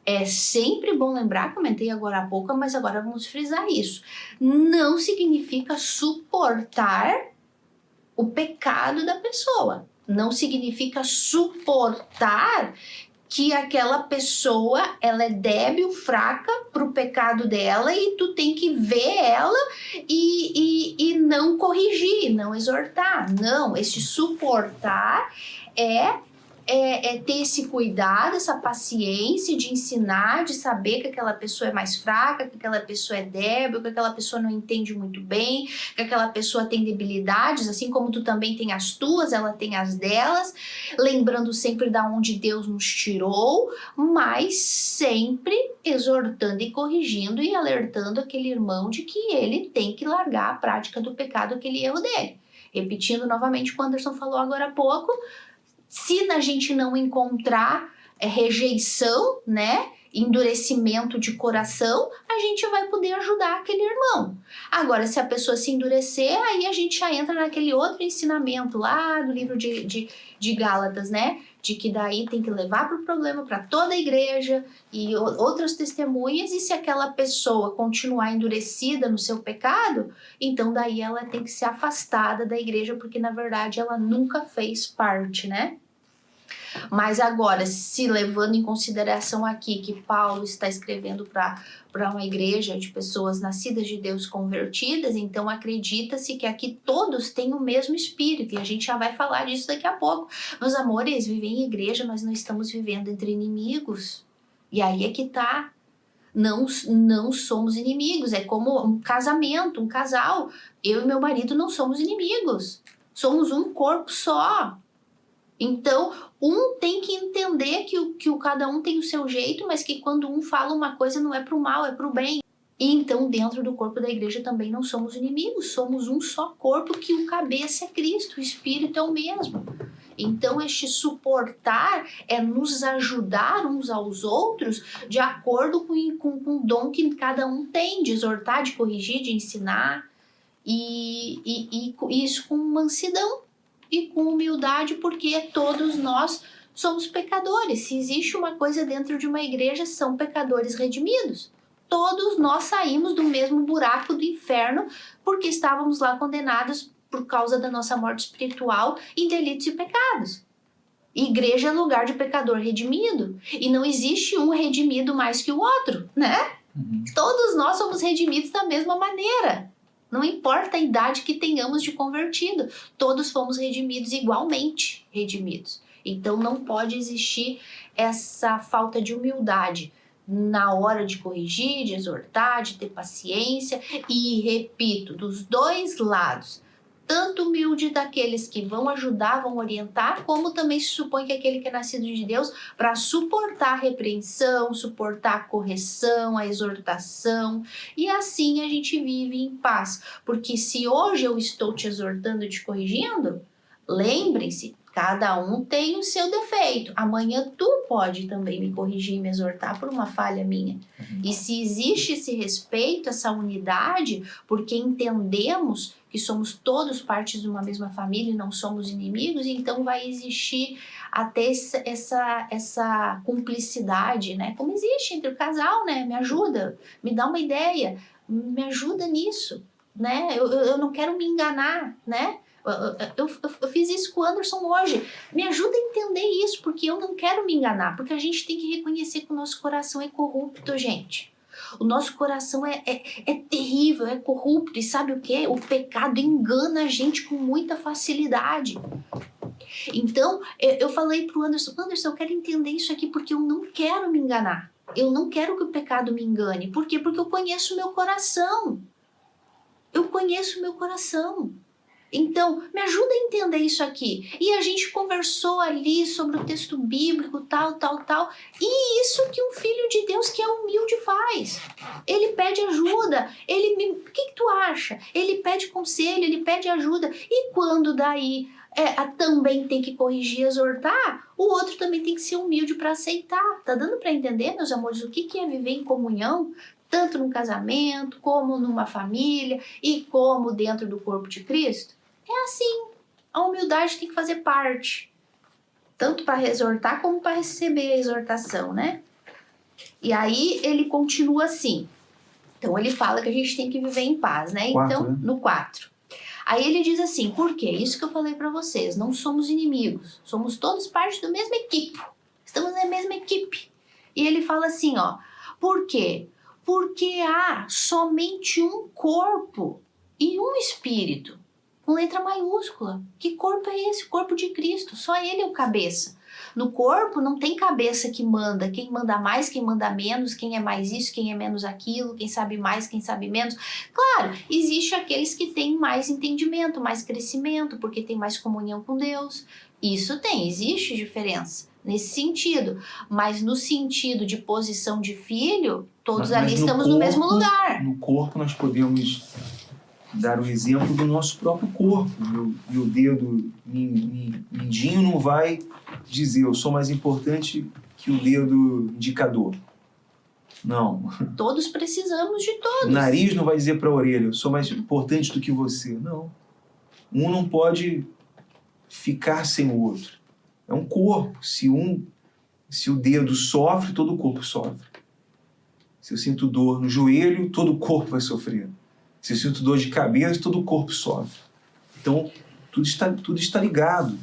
é sempre bom lembrar, comentei agora há pouco, mas agora vamos frisar isso. Não significa suportar o pecado da pessoa. Não significa suportar que aquela pessoa ela é débil, fraca pro pecado dela e tu tem que ver ela e não corrigir, não exortar. Não, esse suportar é ter esse cuidado, essa paciência de ensinar, de saber que aquela pessoa é mais fraca, que aquela pessoa é débil, que aquela pessoa não entende muito bem, que aquela pessoa tem debilidades, assim como tu também tem as tuas, ela tem as delas, lembrando sempre da onde Deus nos tirou, mas sempre exortando e corrigindo e alertando aquele irmão de que ele tem que largar a prática do pecado, aquele erro dele. Repetindo novamente o que o Anderson falou agora há pouco, se a gente não encontrar rejeição, né, endurecimento de coração, a gente vai poder ajudar aquele irmão. Agora, se a pessoa se endurecer, aí a gente já entra naquele outro ensinamento lá do livro de Gálatas, né, de que daí tem que levar para o problema para toda a igreja e outras testemunhas, e se aquela pessoa continuar endurecida no seu pecado, então daí ela tem que ser afastada da igreja, porque na verdade ela nunca fez parte, né? Mas agora, se levando em consideração aqui que Paulo está escrevendo para uma igreja de pessoas nascidas de Deus convertidas, então acredita-se que aqui todos têm o mesmo espírito, e a gente já vai falar disso daqui a pouco. Meus amores, viver em igreja, nós não estamos vivendo entre inimigos. E aí é que tá. Não somos inimigos. É como um casamento, um casal. Eu e meu marido não somos inimigos. Somos um corpo só. Então, um tem que entender que cada um tem o seu jeito, mas que quando um fala uma coisa não é pro mal, é pro bem. E então, dentro do corpo da igreja também não somos inimigos, somos um só corpo, que o cabeça é Cristo, o Espírito é o mesmo. Então, este suportar é nos ajudar uns aos outros de acordo com o dom que cada um tem, de exortar, de corrigir, de ensinar, e isso com mansidão e com humildade, porque todos nós somos pecadores. Se existe uma coisa dentro de uma igreja, são pecadores redimidos. Todos nós saímos do mesmo buraco do inferno porque estávamos lá condenados por causa da nossa morte espiritual em delitos e pecados. Igreja é lugar de pecador redimido. E não existe um redimido mais que o outro, né? Todos nós somos redimidos da mesma maneira. Não importa a idade que tenhamos de convertido, todos fomos redimidos igualmente redimidos. Então não pode existir essa falta de humildade na hora de corrigir, de exortar, de ter paciência. E repito, dos dois lados, tanto humilde daqueles que vão ajudar, vão orientar, como também se supõe que aquele que é nascido de Deus para suportar a repreensão, suportar a correção, a exortação, e assim a gente vive em paz. Porque se hoje eu estou te exortando e te corrigindo, lembrem-se, cada um tem o seu defeito. Amanhã tu pode também me corrigir e me exortar por uma falha minha. E se existe esse respeito, essa unidade, porque entendemos que somos todos partes de uma mesma família e não somos inimigos, então vai existir até essa cumplicidade, né? Como existe entre o casal, né? Me ajuda, me dá uma ideia, me ajuda nisso, né? Eu não quero me enganar, né? Eu fiz isso com o Anderson hoje. Me ajuda a entender isso, porque eu não quero me enganar. Porque a gente tem que reconhecer que o nosso coração é corrupto, gente. O nosso coração é terrível, é corrupto. E sabe o quê? O pecado engana a gente com muita facilidade. Então, eu falei pro Anderson, eu quero entender isso aqui porque eu não quero me enganar. Eu não quero que o pecado me engane. Por quê? Porque eu conheço o meu coração. Eu conheço o meu coração. Então, me ajuda a entender isso aqui. E a gente conversou ali sobre o texto bíblico, tal. E isso que um filho de Deus que é humilde faz. Ele pede ajuda. O que tu acha? Ele pede conselho, ele pede ajuda. E quando daí também tem que corrigir, exortar, o outro também tem que ser humilde para aceitar. Tá dando para entender, meus amores, o que é viver em comunhão? Tanto no casamento, como numa família e como dentro do corpo de Cristo? É assim, a humildade tem que fazer parte, tanto para exortar como para receber a exortação, né? E aí ele continua assim, então ele fala que a gente tem que viver em paz, né? Então, no 4. Aí ele diz assim, por quê? Isso que eu falei para vocês, não somos inimigos, somos todos parte da mesma equipe, estamos na mesma equipe. E ele fala assim, ó, por quê? Porque há somente um corpo e um espírito. Com letra maiúscula. Que corpo é esse? O corpo de Cristo. Só ele é o cabeça. No corpo não tem cabeça que manda. Quem manda mais, quem manda menos, quem é mais isso, quem é menos aquilo, quem sabe mais, quem sabe menos. Claro, existe aqueles que têm mais entendimento, mais crescimento, porque tem mais comunhão com Deus. Isso existe diferença nesse sentido. Mas no sentido de posição de filho, todos ali estamos no mesmo lugar. No corpo nós podemos dar o exemplo do nosso próprio corpo. Meu dedo mindinho não vai dizer eu sou mais importante que o dedo indicador. Não. Todos precisamos de todos. O nariz não vai dizer para a orelha eu sou mais importante do que você. Não. Um não pode ficar sem o outro. É um corpo. Se o dedo sofre, todo o corpo sofre. Se eu sinto dor no joelho, todo o corpo vai sofrer. Se eu sinto dor de cabeça, todo o corpo sofre. Então, tudo está ligado.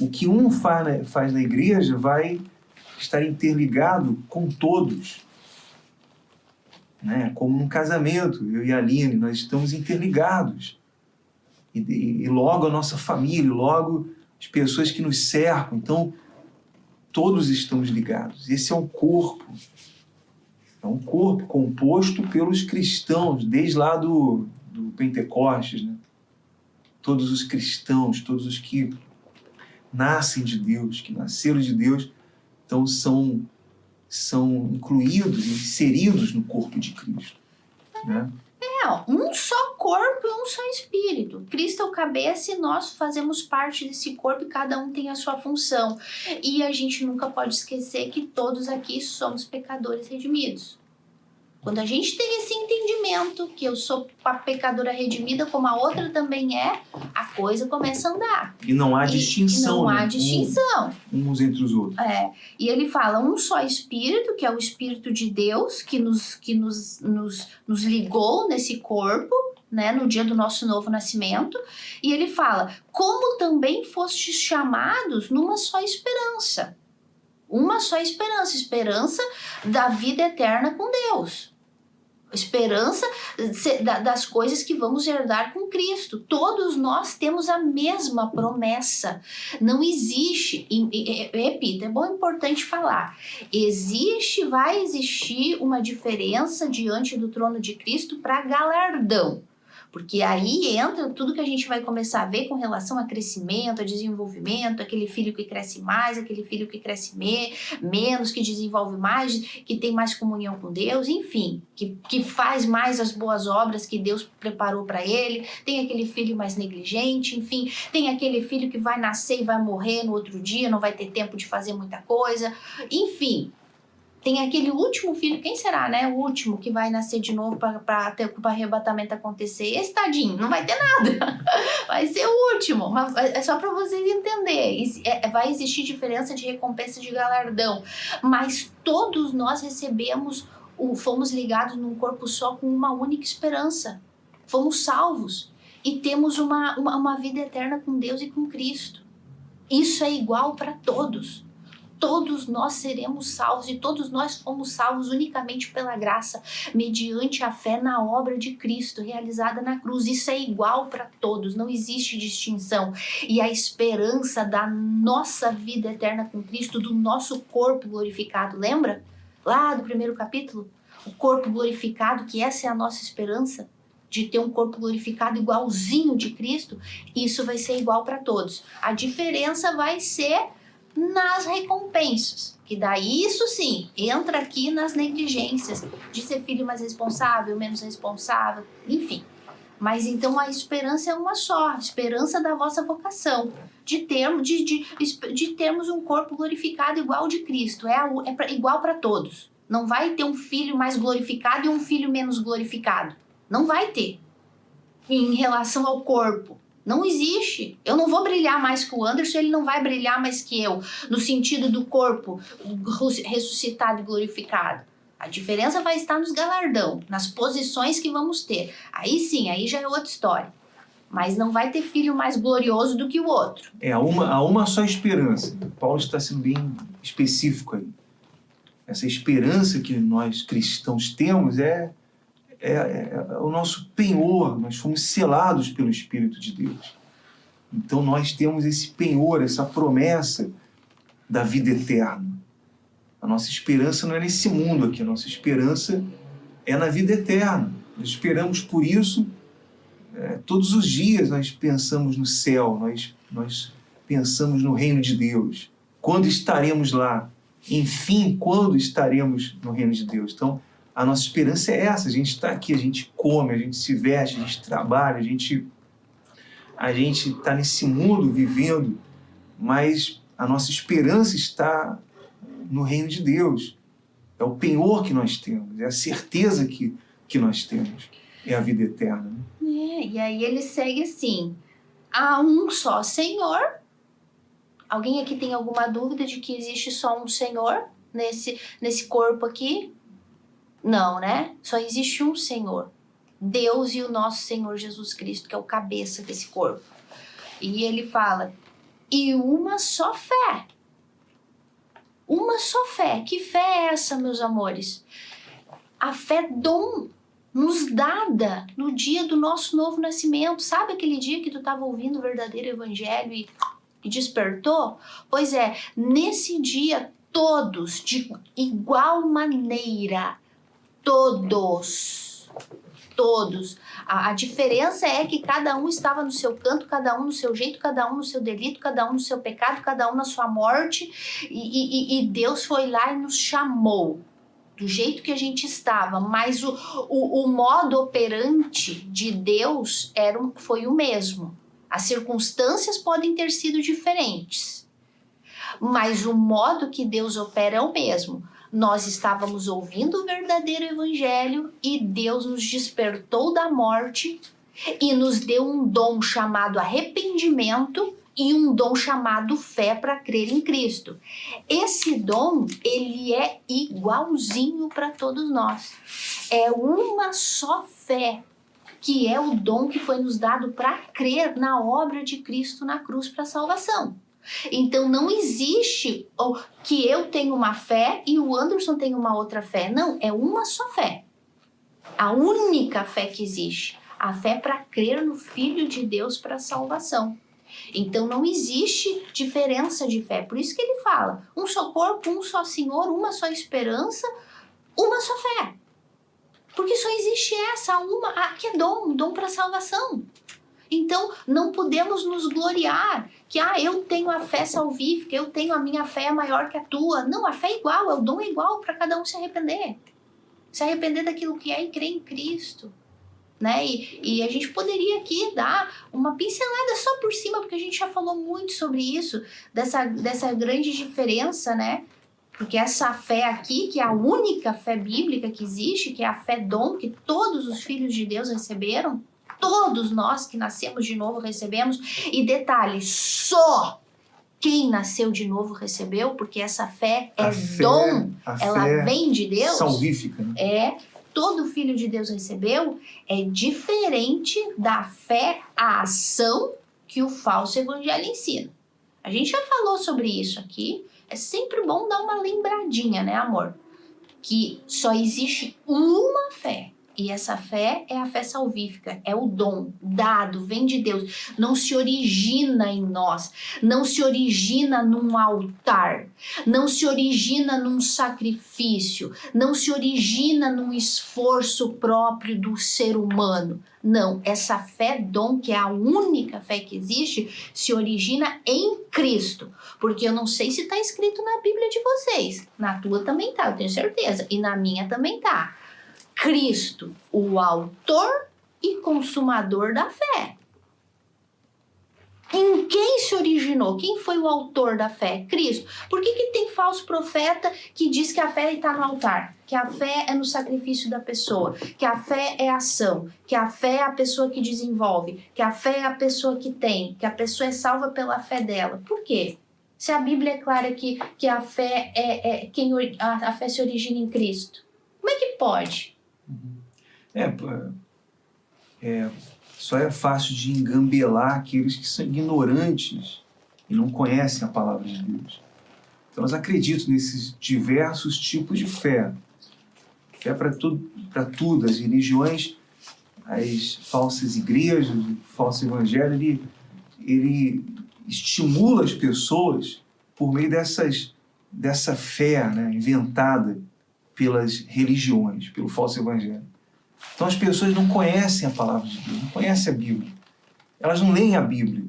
O que um faz na igreja vai estar interligado com todos. Né? Como num casamento, eu e a Aline, nós estamos interligados. E logo a nossa família, logo as pessoas que nos cercam. Então, todos estamos ligados. Esse é um corpo. É um corpo composto pelos cristãos, desde lá do Pentecostes, né? Todos os cristãos, todos os que nascem de Deus, que nasceram de Deus, então são incluídos, inseridos no corpo de Cristo. Né? Um só corpo e um só espírito. Cristo é o cabeça e nós fazemos parte desse corpo e cada um tem a sua função. E a gente nunca pode esquecer que todos aqui somos pecadores redimidos. Quando a gente tem esse entendimento que eu sou a pecadora redimida, como a outra também é, a coisa começa a andar. E não há distinção. Não há distinção. Uns entre os outros. E ele fala um só Espírito, que é o Espírito de Deus, que nos ligou nesse corpo, né, no dia do nosso novo nascimento. E ele fala, como também fostes chamados numa só esperança. Uma só esperança. Esperança da vida eterna com Deus. Esperança das coisas que vamos herdar com Cristo. Todos nós temos a mesma promessa. Não existe, repito, é bom, importante falar, vai existir uma diferença diante do trono de Cristo para galardão. Porque aí entra tudo que a gente vai começar a ver com relação a crescimento, a desenvolvimento, aquele filho que cresce mais, aquele filho que cresce menos, que desenvolve mais, que tem mais comunhão com Deus, enfim, que faz mais as boas obras que Deus preparou para ele, tem aquele filho mais negligente, enfim, tem aquele filho que vai nascer e vai morrer no outro dia, não vai ter tempo de fazer muita coisa, enfim. Tem aquele último filho, quem será, né? O último que vai nascer de novo para o arrebatamento acontecer. Esse tadinho, não vai ter nada. Vai ser o último. Mas é só para vocês entenderem. Vai existir diferença de recompensa de galardão. Mas todos nós fomos ligados num corpo só com uma única esperança. Fomos salvos. E temos uma vida eterna com Deus e com Cristo. Isso é igual para todos. todos nós seremos salvos e todos nós fomos salvos unicamente pela graça, mediante a fé na obra de Cristo realizada na cruz. Isso é igual para todos, não existe distinção. E a esperança da nossa vida eterna com Cristo, do nosso corpo glorificado, lembra? Lá do primeiro capítulo, o corpo glorificado, que essa é a nossa esperança, de ter um corpo glorificado igualzinho de Cristo. Isso vai ser igual para todos. A diferença vai ser nas recompensas, que daí isso sim, entra aqui nas negligências, de ser filho mais responsável, menos responsável, enfim. Mas então a esperança é uma só, a esperança da vossa vocação, de termos um corpo glorificado igual ao de Cristo, igual para todos. Não vai ter um filho mais glorificado e um filho menos glorificado. Não vai ter. Em relação ao corpo. Não existe. Eu não vou brilhar mais que o Anderson, ele não vai brilhar mais que eu, no sentido do corpo ressuscitado e glorificado. A diferença vai estar nos galardão, nas posições que vamos ter. Aí sim, aí já é outra história. Mas não vai ter filho mais glorioso do que o outro. Há uma só esperança. Paulo está sendo bem específico aí. Essa esperança que nós cristãos temos é o nosso penhor. Nós fomos selados pelo Espírito de Deus. Então nós temos esse penhor, essa promessa da vida eterna. A nossa esperança não é nesse mundo aqui, a nossa esperança é na vida eterna. Nós esperamos por isso. Todos os dias nós pensamos no céu, nós pensamos no reino de Deus. Quando estaremos lá? Enfim, quando estaremos no reino de Deus? Então, a nossa esperança é essa. A gente está aqui, a gente come, a gente se veste, a gente trabalha, a gente está nesse mundo vivendo, mas a nossa esperança está no reino de Deus. É o penhor que nós temos, é a certeza que nós temos. É a vida eterna. Né? E aí ele segue assim: há um só Senhor. Alguém aqui tem alguma dúvida de que existe só um Senhor nesse corpo aqui? Não, né? Só existe um Senhor. Deus e o nosso Senhor Jesus Cristo, que é o cabeça desse corpo. E ele fala, e uma só fé. Uma só fé. Que fé é essa, meus amores? A fé dom nos dada no dia do nosso novo nascimento. Sabe aquele dia que tu estava ouvindo o verdadeiro evangelho e despertou? Pois é, nesse dia todos, de igual maneira, todos. A diferença é que cada um estava no seu canto, cada um no seu jeito, cada um no seu delito, cada um no seu pecado, cada um na sua morte, e Deus foi lá e nos chamou do jeito que a gente estava, mas o modo operante de Deus foi o mesmo. As circunstâncias podem ter sido diferentes, mas o modo que Deus opera é o mesmo. Nós estávamos ouvindo o verdadeiro evangelho e Deus nos despertou da morte e nos deu um dom chamado arrependimento e um dom chamado fé para crer em Cristo. Esse dom, ele é igualzinho para todos nós. É uma só fé, que é o dom que foi nos dado para crer na obra de Cristo na cruz para a salvação. Então não existe que eu tenho uma fé e o Anderson tem uma outra fé. Não, é uma só fé. A única fé que existe. A fé para crer no Filho de Deus para a salvação. Então não existe diferença de fé. Por isso que ele fala, um só corpo, um só Senhor, uma só esperança, uma só fé. Porque só existe essa, que é dom para a salvação. Então, não podemos nos gloriar que eu tenho a fé salvífica, eu tenho a minha fé maior que a tua. Não, a fé é igual, o dom é igual para cada um se arrepender. Se arrepender daquilo que é e crer em Cristo. Né? E a gente poderia aqui dar uma pincelada só por cima, porque a gente já falou muito sobre isso, dessa grande diferença, né? Porque essa fé aqui, que é a única fé bíblica que existe, que é a fé dom que todos os filhos de Deus receberam, todos nós que nascemos de novo recebemos, e detalhe, só quem nasceu de novo recebeu, porque essa fé é dom, ela vem de Deus. Salvífica. Né? Todo filho de Deus recebeu, é diferente da fé à ação que o falso evangelho ensina. A gente já falou sobre isso aqui, é sempre bom dar uma lembradinha, né, amor? Que só existe uma fé. E essa fé é a fé salvífica, é o dom dado, vem de Deus. Não se origina em nós, não se origina num altar, não se origina num sacrifício, não se origina num esforço próprio do ser humano. Não, essa fé dom, que é a única fé que existe, se origina em Cristo. Porque eu não sei se está escrito na Bíblia de vocês, na tua também tá, eu tenho certeza, e na minha também tá. Cristo, o autor e consumador da fé. Em quem se originou? Quem foi o autor da fé? Cristo. Por que tem falso profeta que diz que a fé está no altar? Que a fé é no sacrifício da pessoa? Que a fé é ação? Que a fé é a pessoa que desenvolve? Que a fé é a pessoa que tem? Que a pessoa é salva pela fé dela? Por quê? Se a Bíblia é clara que a fé a fé se origina em Cristo. Como é que pode? Só é fácil de engambelar aqueles que são ignorantes e não conhecem a palavra de Deus. Então, elas acreditam nesses diversos tipos de fé. Fé para tudo, as religiões, as falsas igrejas, o falso evangelho, ele estimula as pessoas por meio dessa fé, né, inventada pelas religiões, pelo falso evangelho. Então as pessoas não conhecem a palavra de Deus, não conhecem a Bíblia. Elas não leem a Bíblia.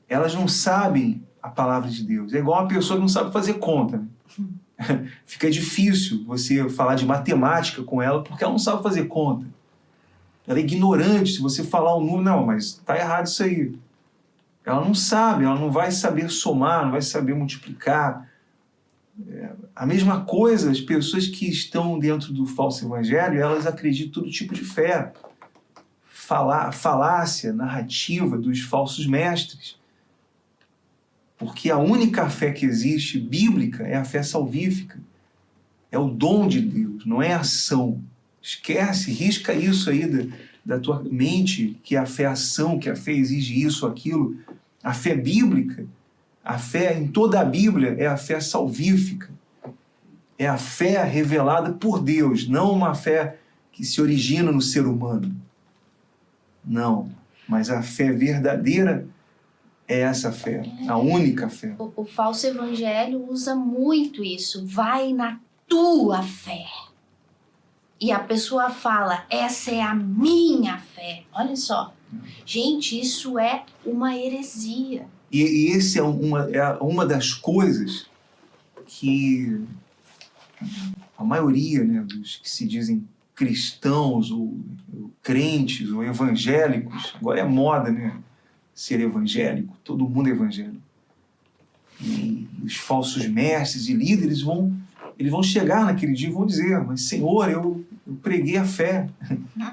Elas não sabem a palavra de Deus. É igual uma pessoa que não sabe fazer conta, né? Fica difícil você falar de matemática com ela porque ela não sabe fazer conta. Ela é ignorante. Se você falar um número, não, mas está errado isso aí. Ela não sabe, ela não vai saber somar, não vai saber multiplicar. A mesma coisa, as pessoas que estão dentro do falso evangelho, elas acreditam em todo tipo de fé. Falácia, narrativa dos falsos mestres. Porque a única fé que existe, bíblica, é a fé salvífica. É o dom de Deus, não é ação. Esquece, risca isso aí da tua mente, que a fé é ação, que a fé exige isso, aquilo. A fé bíblica, a fé em toda a Bíblia é a fé salvífica. É a fé revelada por Deus, não uma fé que se origina no ser humano. Não, mas a fé verdadeira é essa fé, a única fé. O falso evangelho usa muito isso, vai na tua fé. E a pessoa fala, essa é a minha fé. Olha só, gente, isso é uma heresia. E esse é uma das coisas que a maioria, né, dos que se dizem cristãos ou crentes ou evangélicos, agora é moda, né, ser evangélico, todo mundo é evangélico. E os falsos mestres e líderes eles vão chegar naquele dia e vão dizer, mas Senhor, eu preguei a fé,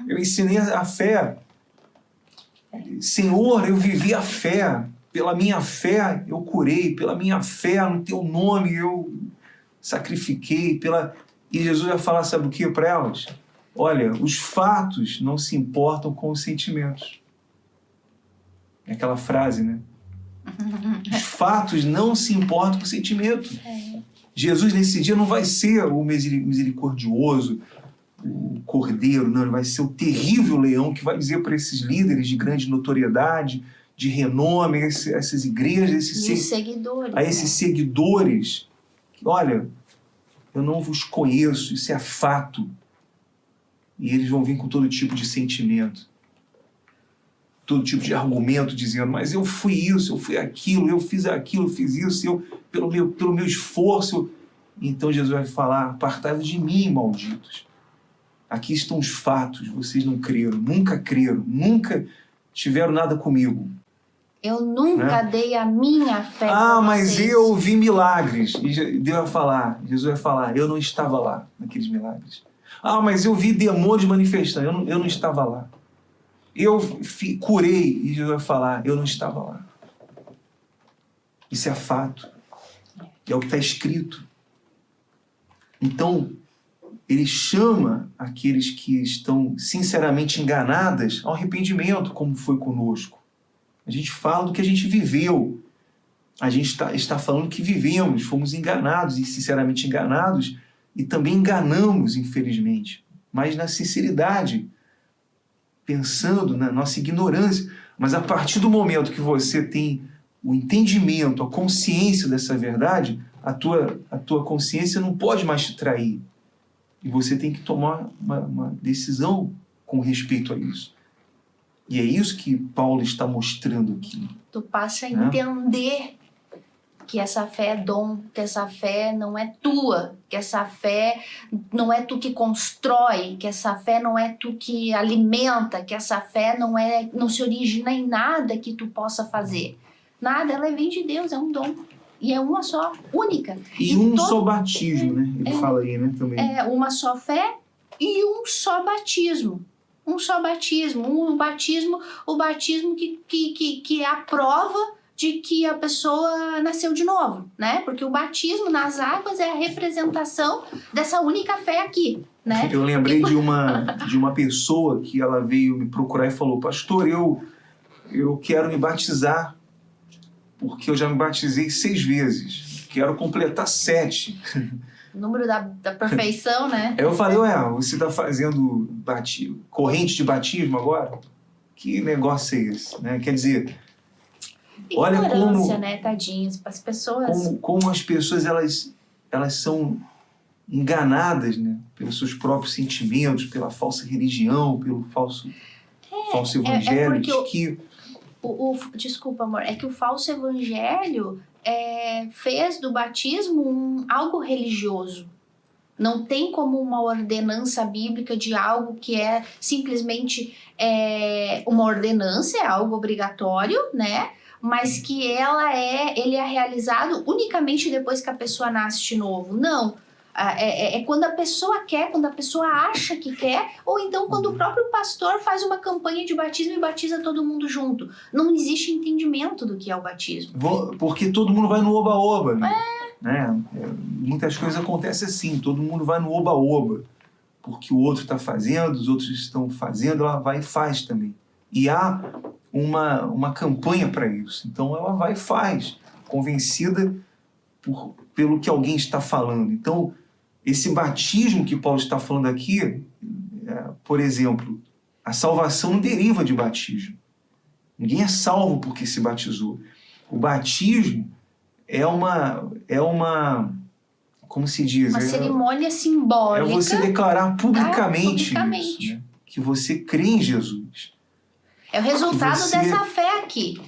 eu ensinei a fé. Senhor, eu vivi a fé, pela minha fé eu curei, pela minha fé no teu nome eu sacrifiquei, E Jesus vai falar, sabe o que para elas? Olha, os fatos não se importam com os sentimentos. É aquela frase, né? Os fatos não se importam com o sentimento. Jesus nesse dia não vai ser o misericordioso, o cordeiro, não, ele vai ser o terrível leão que vai dizer para esses líderes de grande notoriedade, de renome, essas igrejas, esses seguidores, que, olha, eu não vos conheço, isso é fato. E eles vão vir com todo tipo de sentimento, todo tipo de argumento, dizendo, mas eu fui isso, eu fui aquilo, eu fiz aquilo, eu fiz isso, pelo meu esforço. Então Jesus vai falar, apartai-vos de mim, malditos. Aqui estão os fatos, vocês não creram, nunca tiveram nada comigo. Eu nunca dei a minha fé para vocês. Mas eu vi milagres. E Jesus vai falar, eu não estava lá naqueles milagres. Mas eu vi demônios manifestando, eu não estava lá. Eu curei, e Jesus vai falar, eu não estava lá. Isso é fato. É o que está escrito. Então, ele chama aqueles que estão sinceramente enganadas ao arrependimento, como foi conosco. A gente fala do que a gente viveu. a gente está falando que vivemos, fomos enganados e sinceramente enganados e também enganamos, infelizmente. Mas na sinceridade, pensando na nossa ignorância. Mas a partir do momento que você tem o entendimento, a consciência dessa verdade, a tua consciência não pode mais te trair. E você tem que tomar uma decisão com respeito a isso. E é isso que Paulo está mostrando aqui. Tu passa a entender que essa fé é dom, que essa fé não é tua, que essa fé não é tu que constrói, que essa fé não é tu que alimenta, que essa fé não se origina em nada que tu possa fazer. Nada, ela vem de Deus, é um dom. E é uma só, única. E só batismo, né? Ele fala aí, né? Também. É uma só fé e um só batismo. Um só batismo. O batismo que é a prova de que a pessoa nasceu de novo, né? Porque o batismo nas águas é a representação dessa única fé aqui, né? Eu lembrei de uma pessoa que ela veio me procurar e falou: pastor, eu quero me batizar porque eu já me batizei 6 vezes. Quero completar 7. O número da perfeição, né? Aí eu falei: você está fazendo corrente de batismo agora? Que negócio é esse? Né? Quer dizer, olha como, né, tadinhos, as pessoas... Como as pessoas elas são enganadas, né, pelos seus próprios sentimentos, pela falsa religião, pelo falso evangelho. Desculpa, amor, é que o falso evangelho fez do batismo algo religioso. Não tem como uma ordenança bíblica de algo que é simplesmente uma ordenança, é algo obrigatório, né? Mas que ele é realizado unicamente depois que a pessoa nasce de novo. Não. É quando a pessoa quer, quando a pessoa acha que quer, ou então quando o próprio pastor faz uma campanha de batismo e batiza todo mundo junto. Não existe entendimento do que é o batismo. Porque todo mundo vai no oba-oba, né? Muitas coisas acontecem assim, todo mundo vai no oba-oba, porque o outro está fazendo, os outros estão fazendo, ela vai e faz também. E há uma campanha para isso. Então ela vai e faz, convencida pelo que alguém está falando. Então, esse batismo que Paulo está falando aqui, por exemplo, a salvação não deriva de batismo. Ninguém é salvo porque se batizou. O batismo é uma como se diz? Uma cerimônia simbólica. É você declarar publicamente. Isso, né? Que você crê em Jesus. É o resultado dessa fé aqui.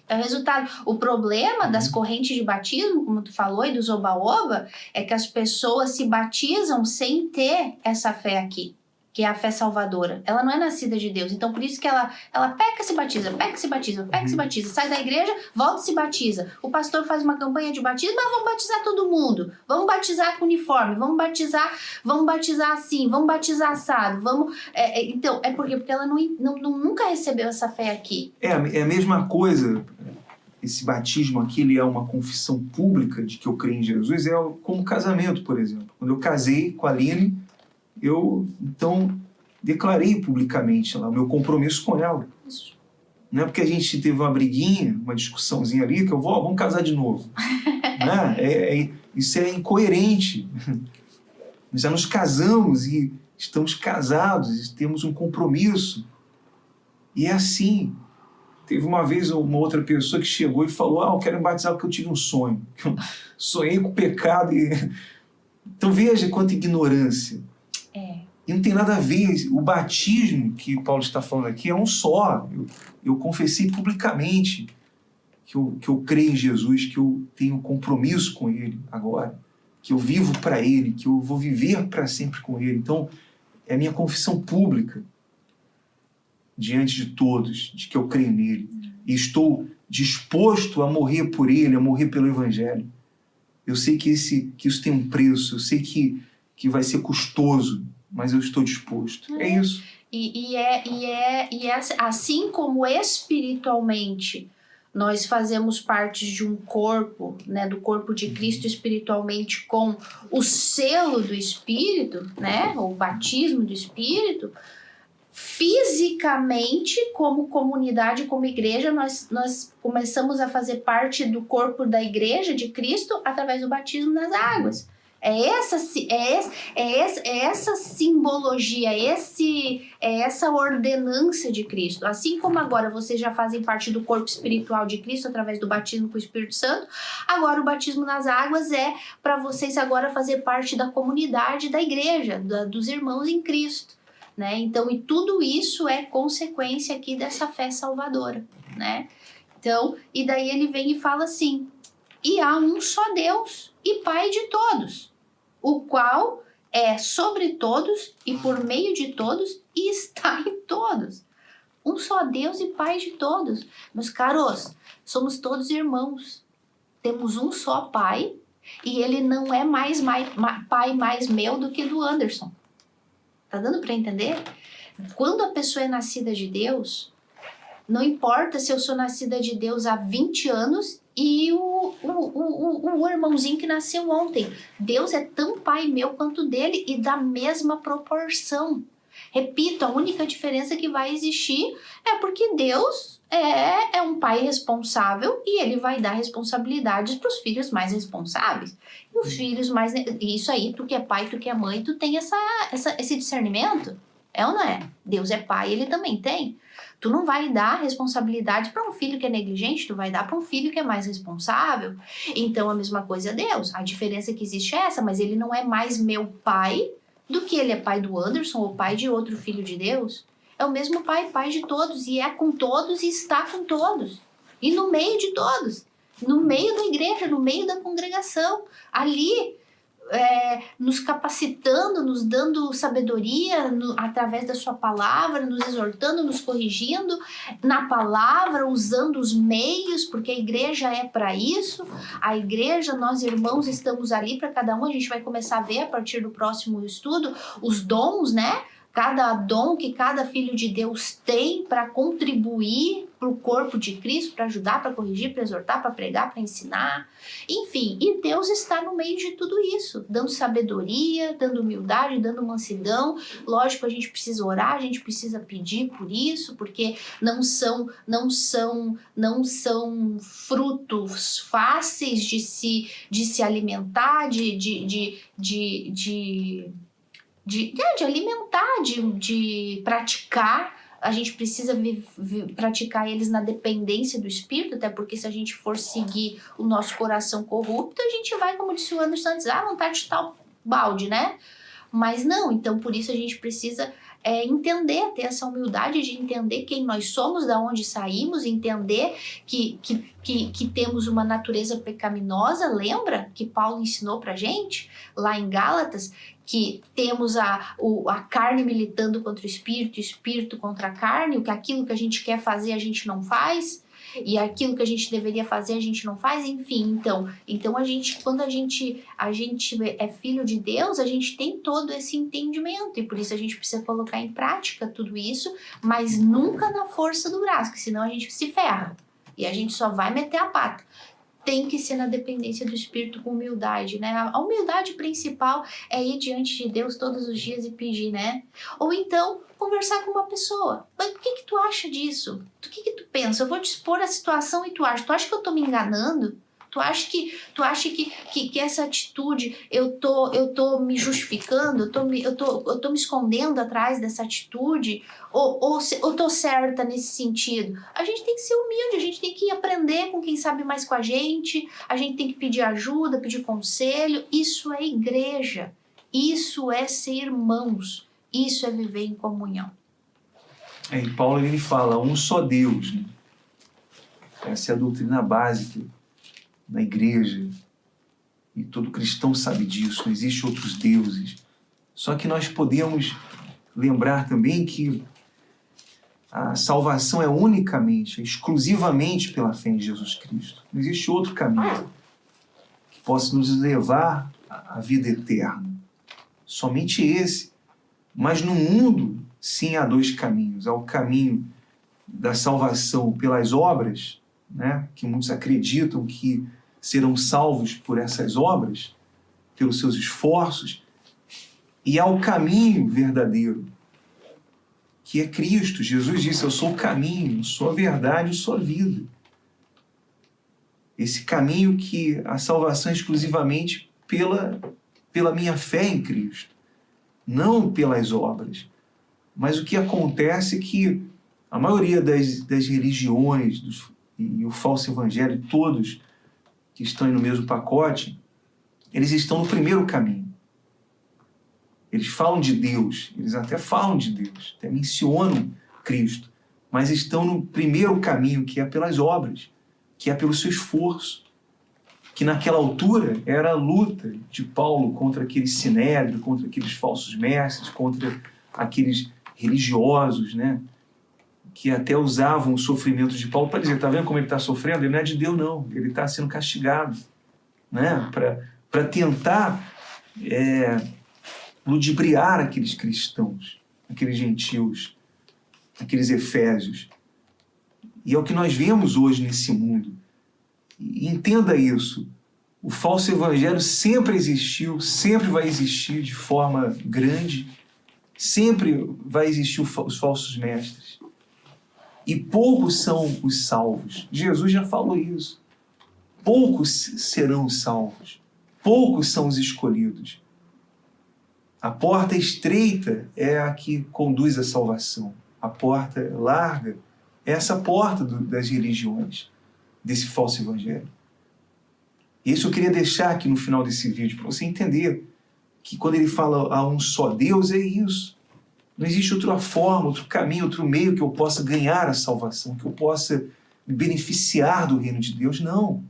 É o resultado. O problema das correntes de batismo, como tu falou, e dos oba-oba, é que as pessoas se batizam sem ter essa fé aqui, que é a fé salvadora. Ela não é nascida de Deus. Então, por isso que ela peca, se batiza, peca, se batiza, peca, se batiza. Sai da igreja, volta e se batiza. O pastor faz uma campanha de batismo, mas vamos batizar todo mundo. Vamos batizar com uniforme, vamos batizar assim, vamos batizar assado. Então, é porque ela nunca recebeu essa fé aqui. É a mesma coisa. Esse batismo aqui, ele é uma confissão pública de que eu creio em Jesus. É como casamento, por exemplo. Quando eu casei com a Aline, eu, então, declarei publicamente lá o meu compromisso com ela. Não é porque a gente teve uma briguinha, uma discussãozinha ali, que vamos casar de novo. Né? Isso é incoerente. Nós já nos casamos e estamos casados, e temos um compromisso. E é assim. Teve uma vez uma outra pessoa que chegou e falou: eu quero me batizar porque eu tive um sonho. Eu sonhei com o pecado. Então veja quanta ignorância. E não tem nada a ver. O batismo que Paulo está falando aqui é um só. Eu confessei publicamente que eu creio em Jesus, que eu tenho compromisso com Ele agora, que eu vivo para Ele, que eu vou viver para sempre com Ele. Então, é a minha confissão pública diante de todos, de que eu creio nele. E estou disposto a morrer por Ele, a morrer pelo Evangelho. Eu sei que isso tem um preço, eu sei que vai ser custoso, mas eu estou disposto. É isso. E é assim como espiritualmente nós fazemos parte de um corpo, né, do corpo de Cristo espiritualmente, com o selo do Espírito, né, o batismo do Espírito, fisicamente, como comunidade, como igreja, nós começamos a fazer parte do corpo da igreja de Cristo através do batismo nas águas. É essa simbologia, é essa ordenança de Cristo. Assim como agora vocês já fazem parte do corpo espiritual de Cristo através do batismo com o Espírito Santo, agora o batismo nas águas é para vocês agora fazer parte da comunidade da igreja, dos irmãos em Cristo, né? Então, e tudo isso é consequência aqui dessa fé salvadora, né? Então, e daí ele vem e fala assim: e há um só Deus e Pai de todos, o qual é sobre todos e por meio de todos e está em todos. Um só Deus e Pai de todos. Meus caros, somos todos irmãos. Temos um só Pai e ele não é pai mais meu do que do Anderson. Tá dando para entender? Quando a pessoa é nascida de Deus, não importa se eu sou nascida de Deus há 20 anos e o irmãozinho que nasceu ontem. Deus é tão pai meu quanto dele e da mesma proporção. Repito, a única diferença que vai existir é porque Deus é um pai responsável e ele vai dar responsabilidades para os filhos mais responsáveis. E os filhos mais... Isso aí, tu que é pai, tu que é mãe, tu tem esse discernimento. É ou não é? Deus é pai, ele também tem. Tu não vai dar responsabilidade para um filho que é negligente, tu vai dar para um filho que é mais responsável. Então, a mesma coisa é Deus. A diferença que existe é essa, mas ele não é mais meu pai do que ele é pai do Anderson ou pai de outro filho de Deus. É o mesmo pai, pai de todos, e é com todos e está com todos. E no meio de todos, no meio da igreja, no meio da congregação, ali... nos capacitando, nos dando sabedoria através da sua palavra, nos exortando, nos corrigindo na palavra, usando os meios, porque a igreja é para isso. A igreja, nós irmãos, estamos ali para cada um. A gente vai começar a ver a partir do próximo estudo os dons, né? Cada dom que cada filho de Deus tem para contribuir para o corpo de Cristo, para ajudar, para corrigir, para exortar, para pregar, para ensinar. Enfim, e Deus está no meio de tudo isso, dando sabedoria, dando humildade, dando mansidão. Lógico, a gente precisa orar, a gente precisa pedir por isso, porque não são frutos fáceis de se alimentar, de alimentar, de praticar. A gente precisa praticar eles na dependência do Espírito, até porque se a gente for seguir o nosso coração corrupto, a gente vai, como disse o Anderson antes, vontade de chutar o balde, né? Mas não, então por isso a gente precisa entender, ter essa humildade de entender quem nós somos, da onde saímos, entender que temos uma natureza pecaminosa. Lembra que Paulo ensinou pra gente, lá em Gálatas, que temos a carne militando contra o espírito contra a carne, que aquilo que a gente quer fazer a gente não faz, e aquilo que a gente deveria fazer a gente não faz, enfim. Então a gente, quando a gente é filho de Deus, a gente tem todo esse entendimento, e por isso a gente precisa colocar em prática tudo isso, mas nunca na força do braço, que senão a gente se ferra, e a gente só vai meter a pata. Tem que ser na dependência do Espírito, com humildade, né? A humildade principal é ir diante de Deus todos os dias e pedir, né? Ou então, conversar com uma pessoa. Mas o que tu acha disso? O que tu pensa? Eu vou te expor a situação e tu acha que eu tô me enganando? Tu acha que essa atitude eu tô me justificando? Eu tô me escondendo atrás dessa atitude? Ou tô certa nesse sentido? A gente tem que ser humilde, a gente tem que aprender com quem sabe mais com a gente tem que pedir ajuda, pedir conselho. Isso é igreja, isso é ser irmãos, isso é viver em comunhão. E Paulo ele fala, um só Deus, né? Essa é a doutrina básica na igreja, e todo cristão sabe disso, não existe outros deuses. Só que nós podemos lembrar também que a salvação é unicamente, exclusivamente pela fé em Jesus Cristo. Não existe outro caminho que possa nos levar à vida eterna. Somente esse. Mas no mundo, sim, há dois caminhos. Há o caminho da salvação pelas obras, né, que muitos acreditam que serão salvos por essas obras, pelos seus esforços, e há o caminho verdadeiro, que é Cristo. Jesus disse: eu sou o caminho, eu sou a verdade, eu sou a vida. Esse caminho que a salvação é exclusivamente pela minha fé em Cristo, não pelas obras. Mas o que acontece é que a maioria das religiões e o falso evangelho, todos que estão aí no mesmo pacote, eles estão no primeiro caminho. Eles falam de Deus, eles até falam de Deus, até mencionam Cristo, mas estão no primeiro caminho, que é pelas obras, que é pelo seu esforço, que naquela altura era a luta de Paulo contra aquele sinédrio, contra aqueles falsos mestres, contra aqueles religiosos, né, que até usavam o sofrimento de Paulo para dizer: está vendo como ele está sofrendo? Ele não é de Deus, não, ele está sendo castigado, né, para tentar ludibriar aqueles cristãos, aqueles gentios, aqueles efésios. E é o que nós vemos hoje nesse mundo. E entenda isso. O falso evangelho sempre existiu, sempre vai existir de forma grande, sempre vai existir os falsos mestres. E poucos são os salvos. Jesus já falou isso. Poucos serão os salvos. Poucos são os escolhidos. A porta estreita é a que conduz à salvação. A porta larga é essa porta das religiões, desse falso evangelho. E isso eu queria deixar aqui no final desse vídeo, para você entender que quando ele fala a um só Deus, é isso. Não existe outra forma, outro caminho, outro meio que eu possa ganhar a salvação, que eu possa me beneficiar do reino de Deus. Não.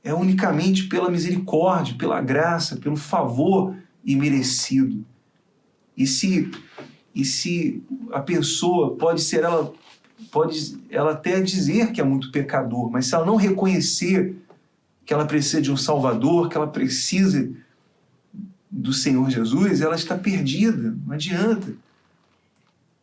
É unicamente pela misericórdia, pela graça, pelo favor imerecido. E se a pessoa pode ela até dizer que é muito pecador, mas se ela não reconhecer que ela precisa de um Salvador, que ela precisa do Senhor Jesus, ela está perdida, não adianta.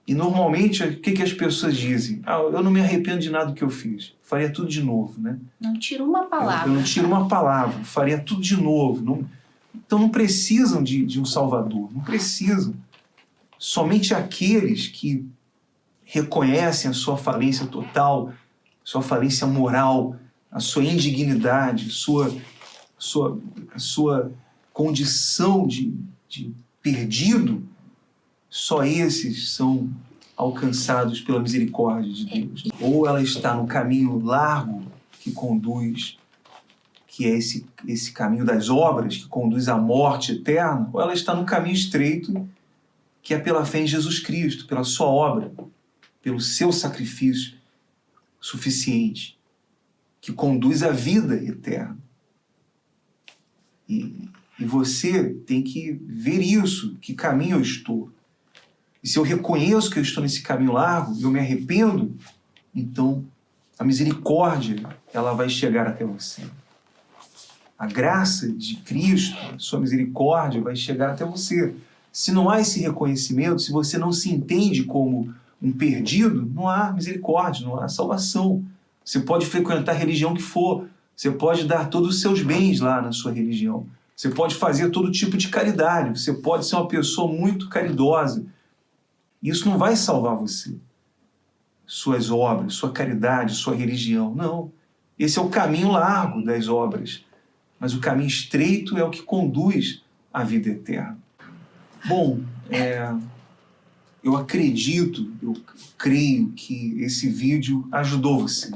E normalmente, o que as pessoas dizem? Eu não me arrependo de nada do que eu fiz, faria tudo de novo, né? Não tiro uma palavra. Eu não tiro uma palavra, faria tudo de novo. Então não precisam de um Salvador, não precisam. Somente aqueles que reconhecem a sua falência total, sua falência moral, a sua indignidade, a sua condição de perdido, só esses são alcançados pela misericórdia de Deus. Ou ela está no caminho largo que conduz, que é esse caminho das obras, que conduz à morte eterna, ou ela está no caminho estreito, que é pela fé em Jesus Cristo, pela sua obra, pelo seu sacrifício suficiente, que conduz à vida eterna. E você tem que ver isso, que caminho eu estou. E se eu reconheço que eu estou nesse caminho largo, e eu me arrependo, então a misericórdia, ela vai chegar até você. A graça de Cristo, a sua misericórdia, vai chegar até você. Se não há esse reconhecimento, se você não se entende como um perdido, não há misericórdia, não há salvação. Você pode frequentar a religião que for, você pode dar todos os seus bens lá na sua religião, você pode fazer todo tipo de caridade, você pode ser uma pessoa muito caridosa. Isso não vai salvar você. Suas obras, sua caridade, sua religião, não. Esse é o caminho largo das obras, mas o caminho estreito é o que conduz à vida eterna. Bom, eu acredito, eu creio que esse vídeo ajudou você.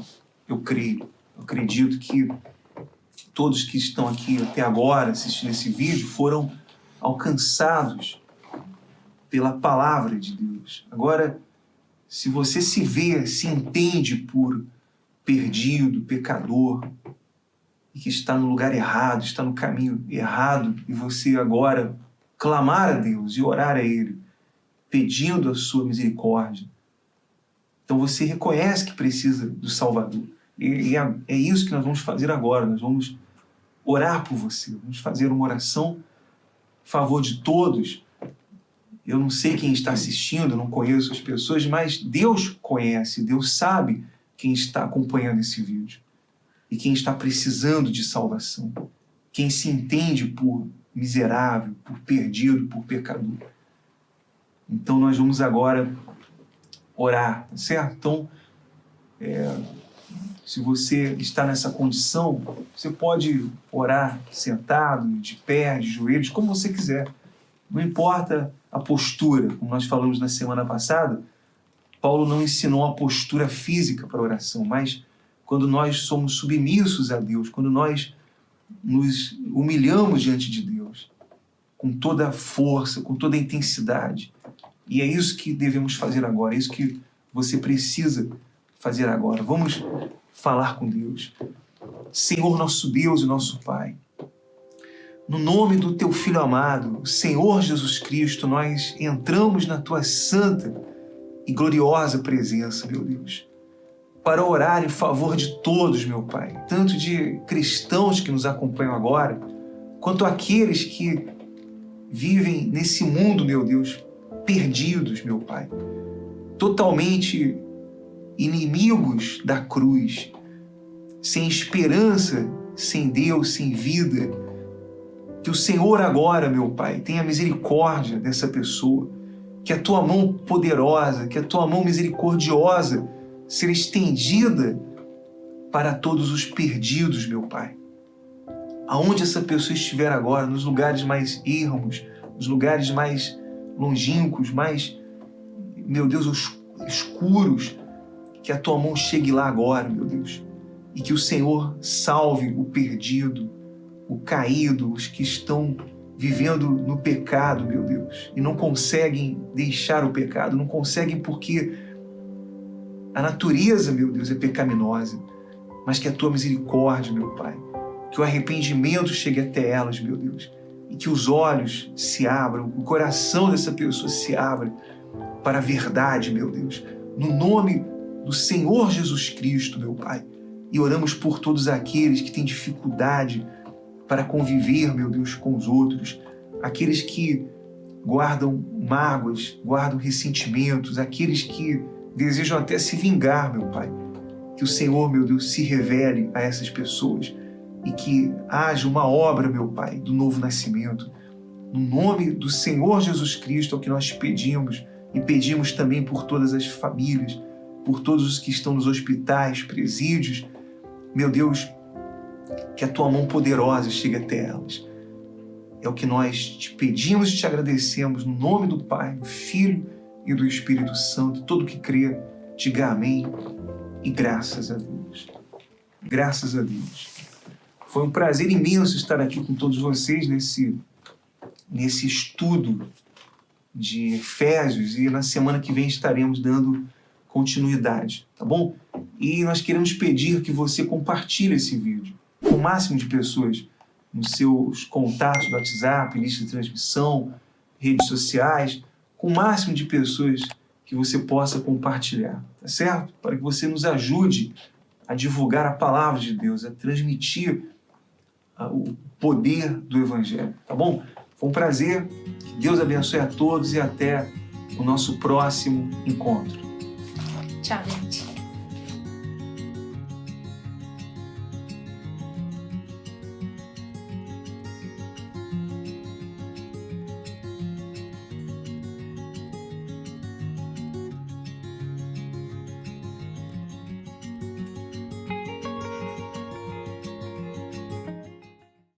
Eu acredito que todos que estão aqui até agora assistindo esse vídeo foram alcançados pela palavra de Deus. Agora, se você se vê, se entende por perdido, pecador, e que está no lugar errado, está no caminho errado, e você agora clamar a Deus e orar a Ele, pedindo a sua misericórdia, então você reconhece que precisa do Salvador. E é isso que nós vamos fazer agora. Nós vamos orar por você, vamos fazer uma oração em favor de todos. Eu não sei quem está assistindo, eu não conheço as pessoas, mas Deus conhece, Deus sabe quem está acompanhando esse vídeo e quem está precisando de salvação, quem se entende por miserável, por perdido, por pecador. Então nós vamos agora orar, tá certo? Então, se você está nessa condição, você pode orar sentado, de pé, de joelhos, como você quiser. Não importa a postura, como nós falamos na semana passada, Paulo não ensinou a postura física para a oração, mas quando nós somos submissos a Deus, quando nós nos humilhamos diante de Deus, com toda a força, com toda a intensidade. E é isso que devemos fazer agora, é isso que você precisa fazer agora. Vamos falar com Deus. Senhor nosso Deus e nosso Pai, no nome do Teu Filho amado, o Senhor Jesus Cristo, nós entramos na Tua santa e gloriosa presença, meu Deus, para orar em favor de todos, meu Pai, tanto de cristãos que nos acompanham agora, quanto aqueles que vivem nesse mundo, meu Deus, perdidos, meu Pai, totalmente inimigos da cruz, sem esperança, sem Deus, sem vida. Que o Senhor agora, meu Pai, tenha misericórdia dessa pessoa, que a Tua mão poderosa, que a Tua mão misericordiosa seja estendida para todos os perdidos, meu Pai. Aonde essa pessoa estiver agora, nos lugares mais ermos, nos lugares mais longínquos, mais, meu Deus, escuros, que a Tua mão chegue lá agora, meu Deus, e que o Senhor salve o perdido, o caído, os que estão vivendo no pecado, meu Deus, e não conseguem deixar o pecado, não conseguem porque a natureza, meu Deus, é pecaminosa, mas que a Tua misericórdia, meu Pai, que o arrependimento chegue até elas, meu Deus, e que os olhos se abram, o coração dessa pessoa se abra para a verdade, meu Deus, no nome do Senhor Jesus Cristo, meu Pai. E oramos por todos aqueles que têm dificuldade para conviver, meu Deus, com os outros, aqueles que guardam mágoas, guardam ressentimentos, aqueles que desejam até se vingar, meu Pai. Que o Senhor, meu Deus, se revele a essas pessoas e que haja uma obra, meu Pai, do novo nascimento. No nome do Senhor Jesus Cristo é o que nós pedimos e pedimos também por todas as famílias, por todos os que estão nos hospitais, presídios. Meu Deus, que a Tua mão poderosa chegue até elas. É o que nós te pedimos e te agradecemos no nome do Pai, do Filho e do Espírito Santo. Todo que crê, diga amém e graças a Deus. Graças a Deus. Foi um prazer imenso estar aqui com todos vocês nesse estudo de Efésios, e na semana que vem estaremos dando continuidade, tá bom? E nós queremos pedir que você compartilhe esse vídeo com o máximo de pessoas nos seus contatos do WhatsApp, lista de transmissão, redes sociais, com o máximo de pessoas que você possa compartilhar, tá certo? Para que você nos ajude a divulgar a palavra de Deus, a transmitir o poder do Evangelho, tá bom? Foi um prazer, que Deus abençoe a todos e até o nosso próximo encontro. Tchau, gente.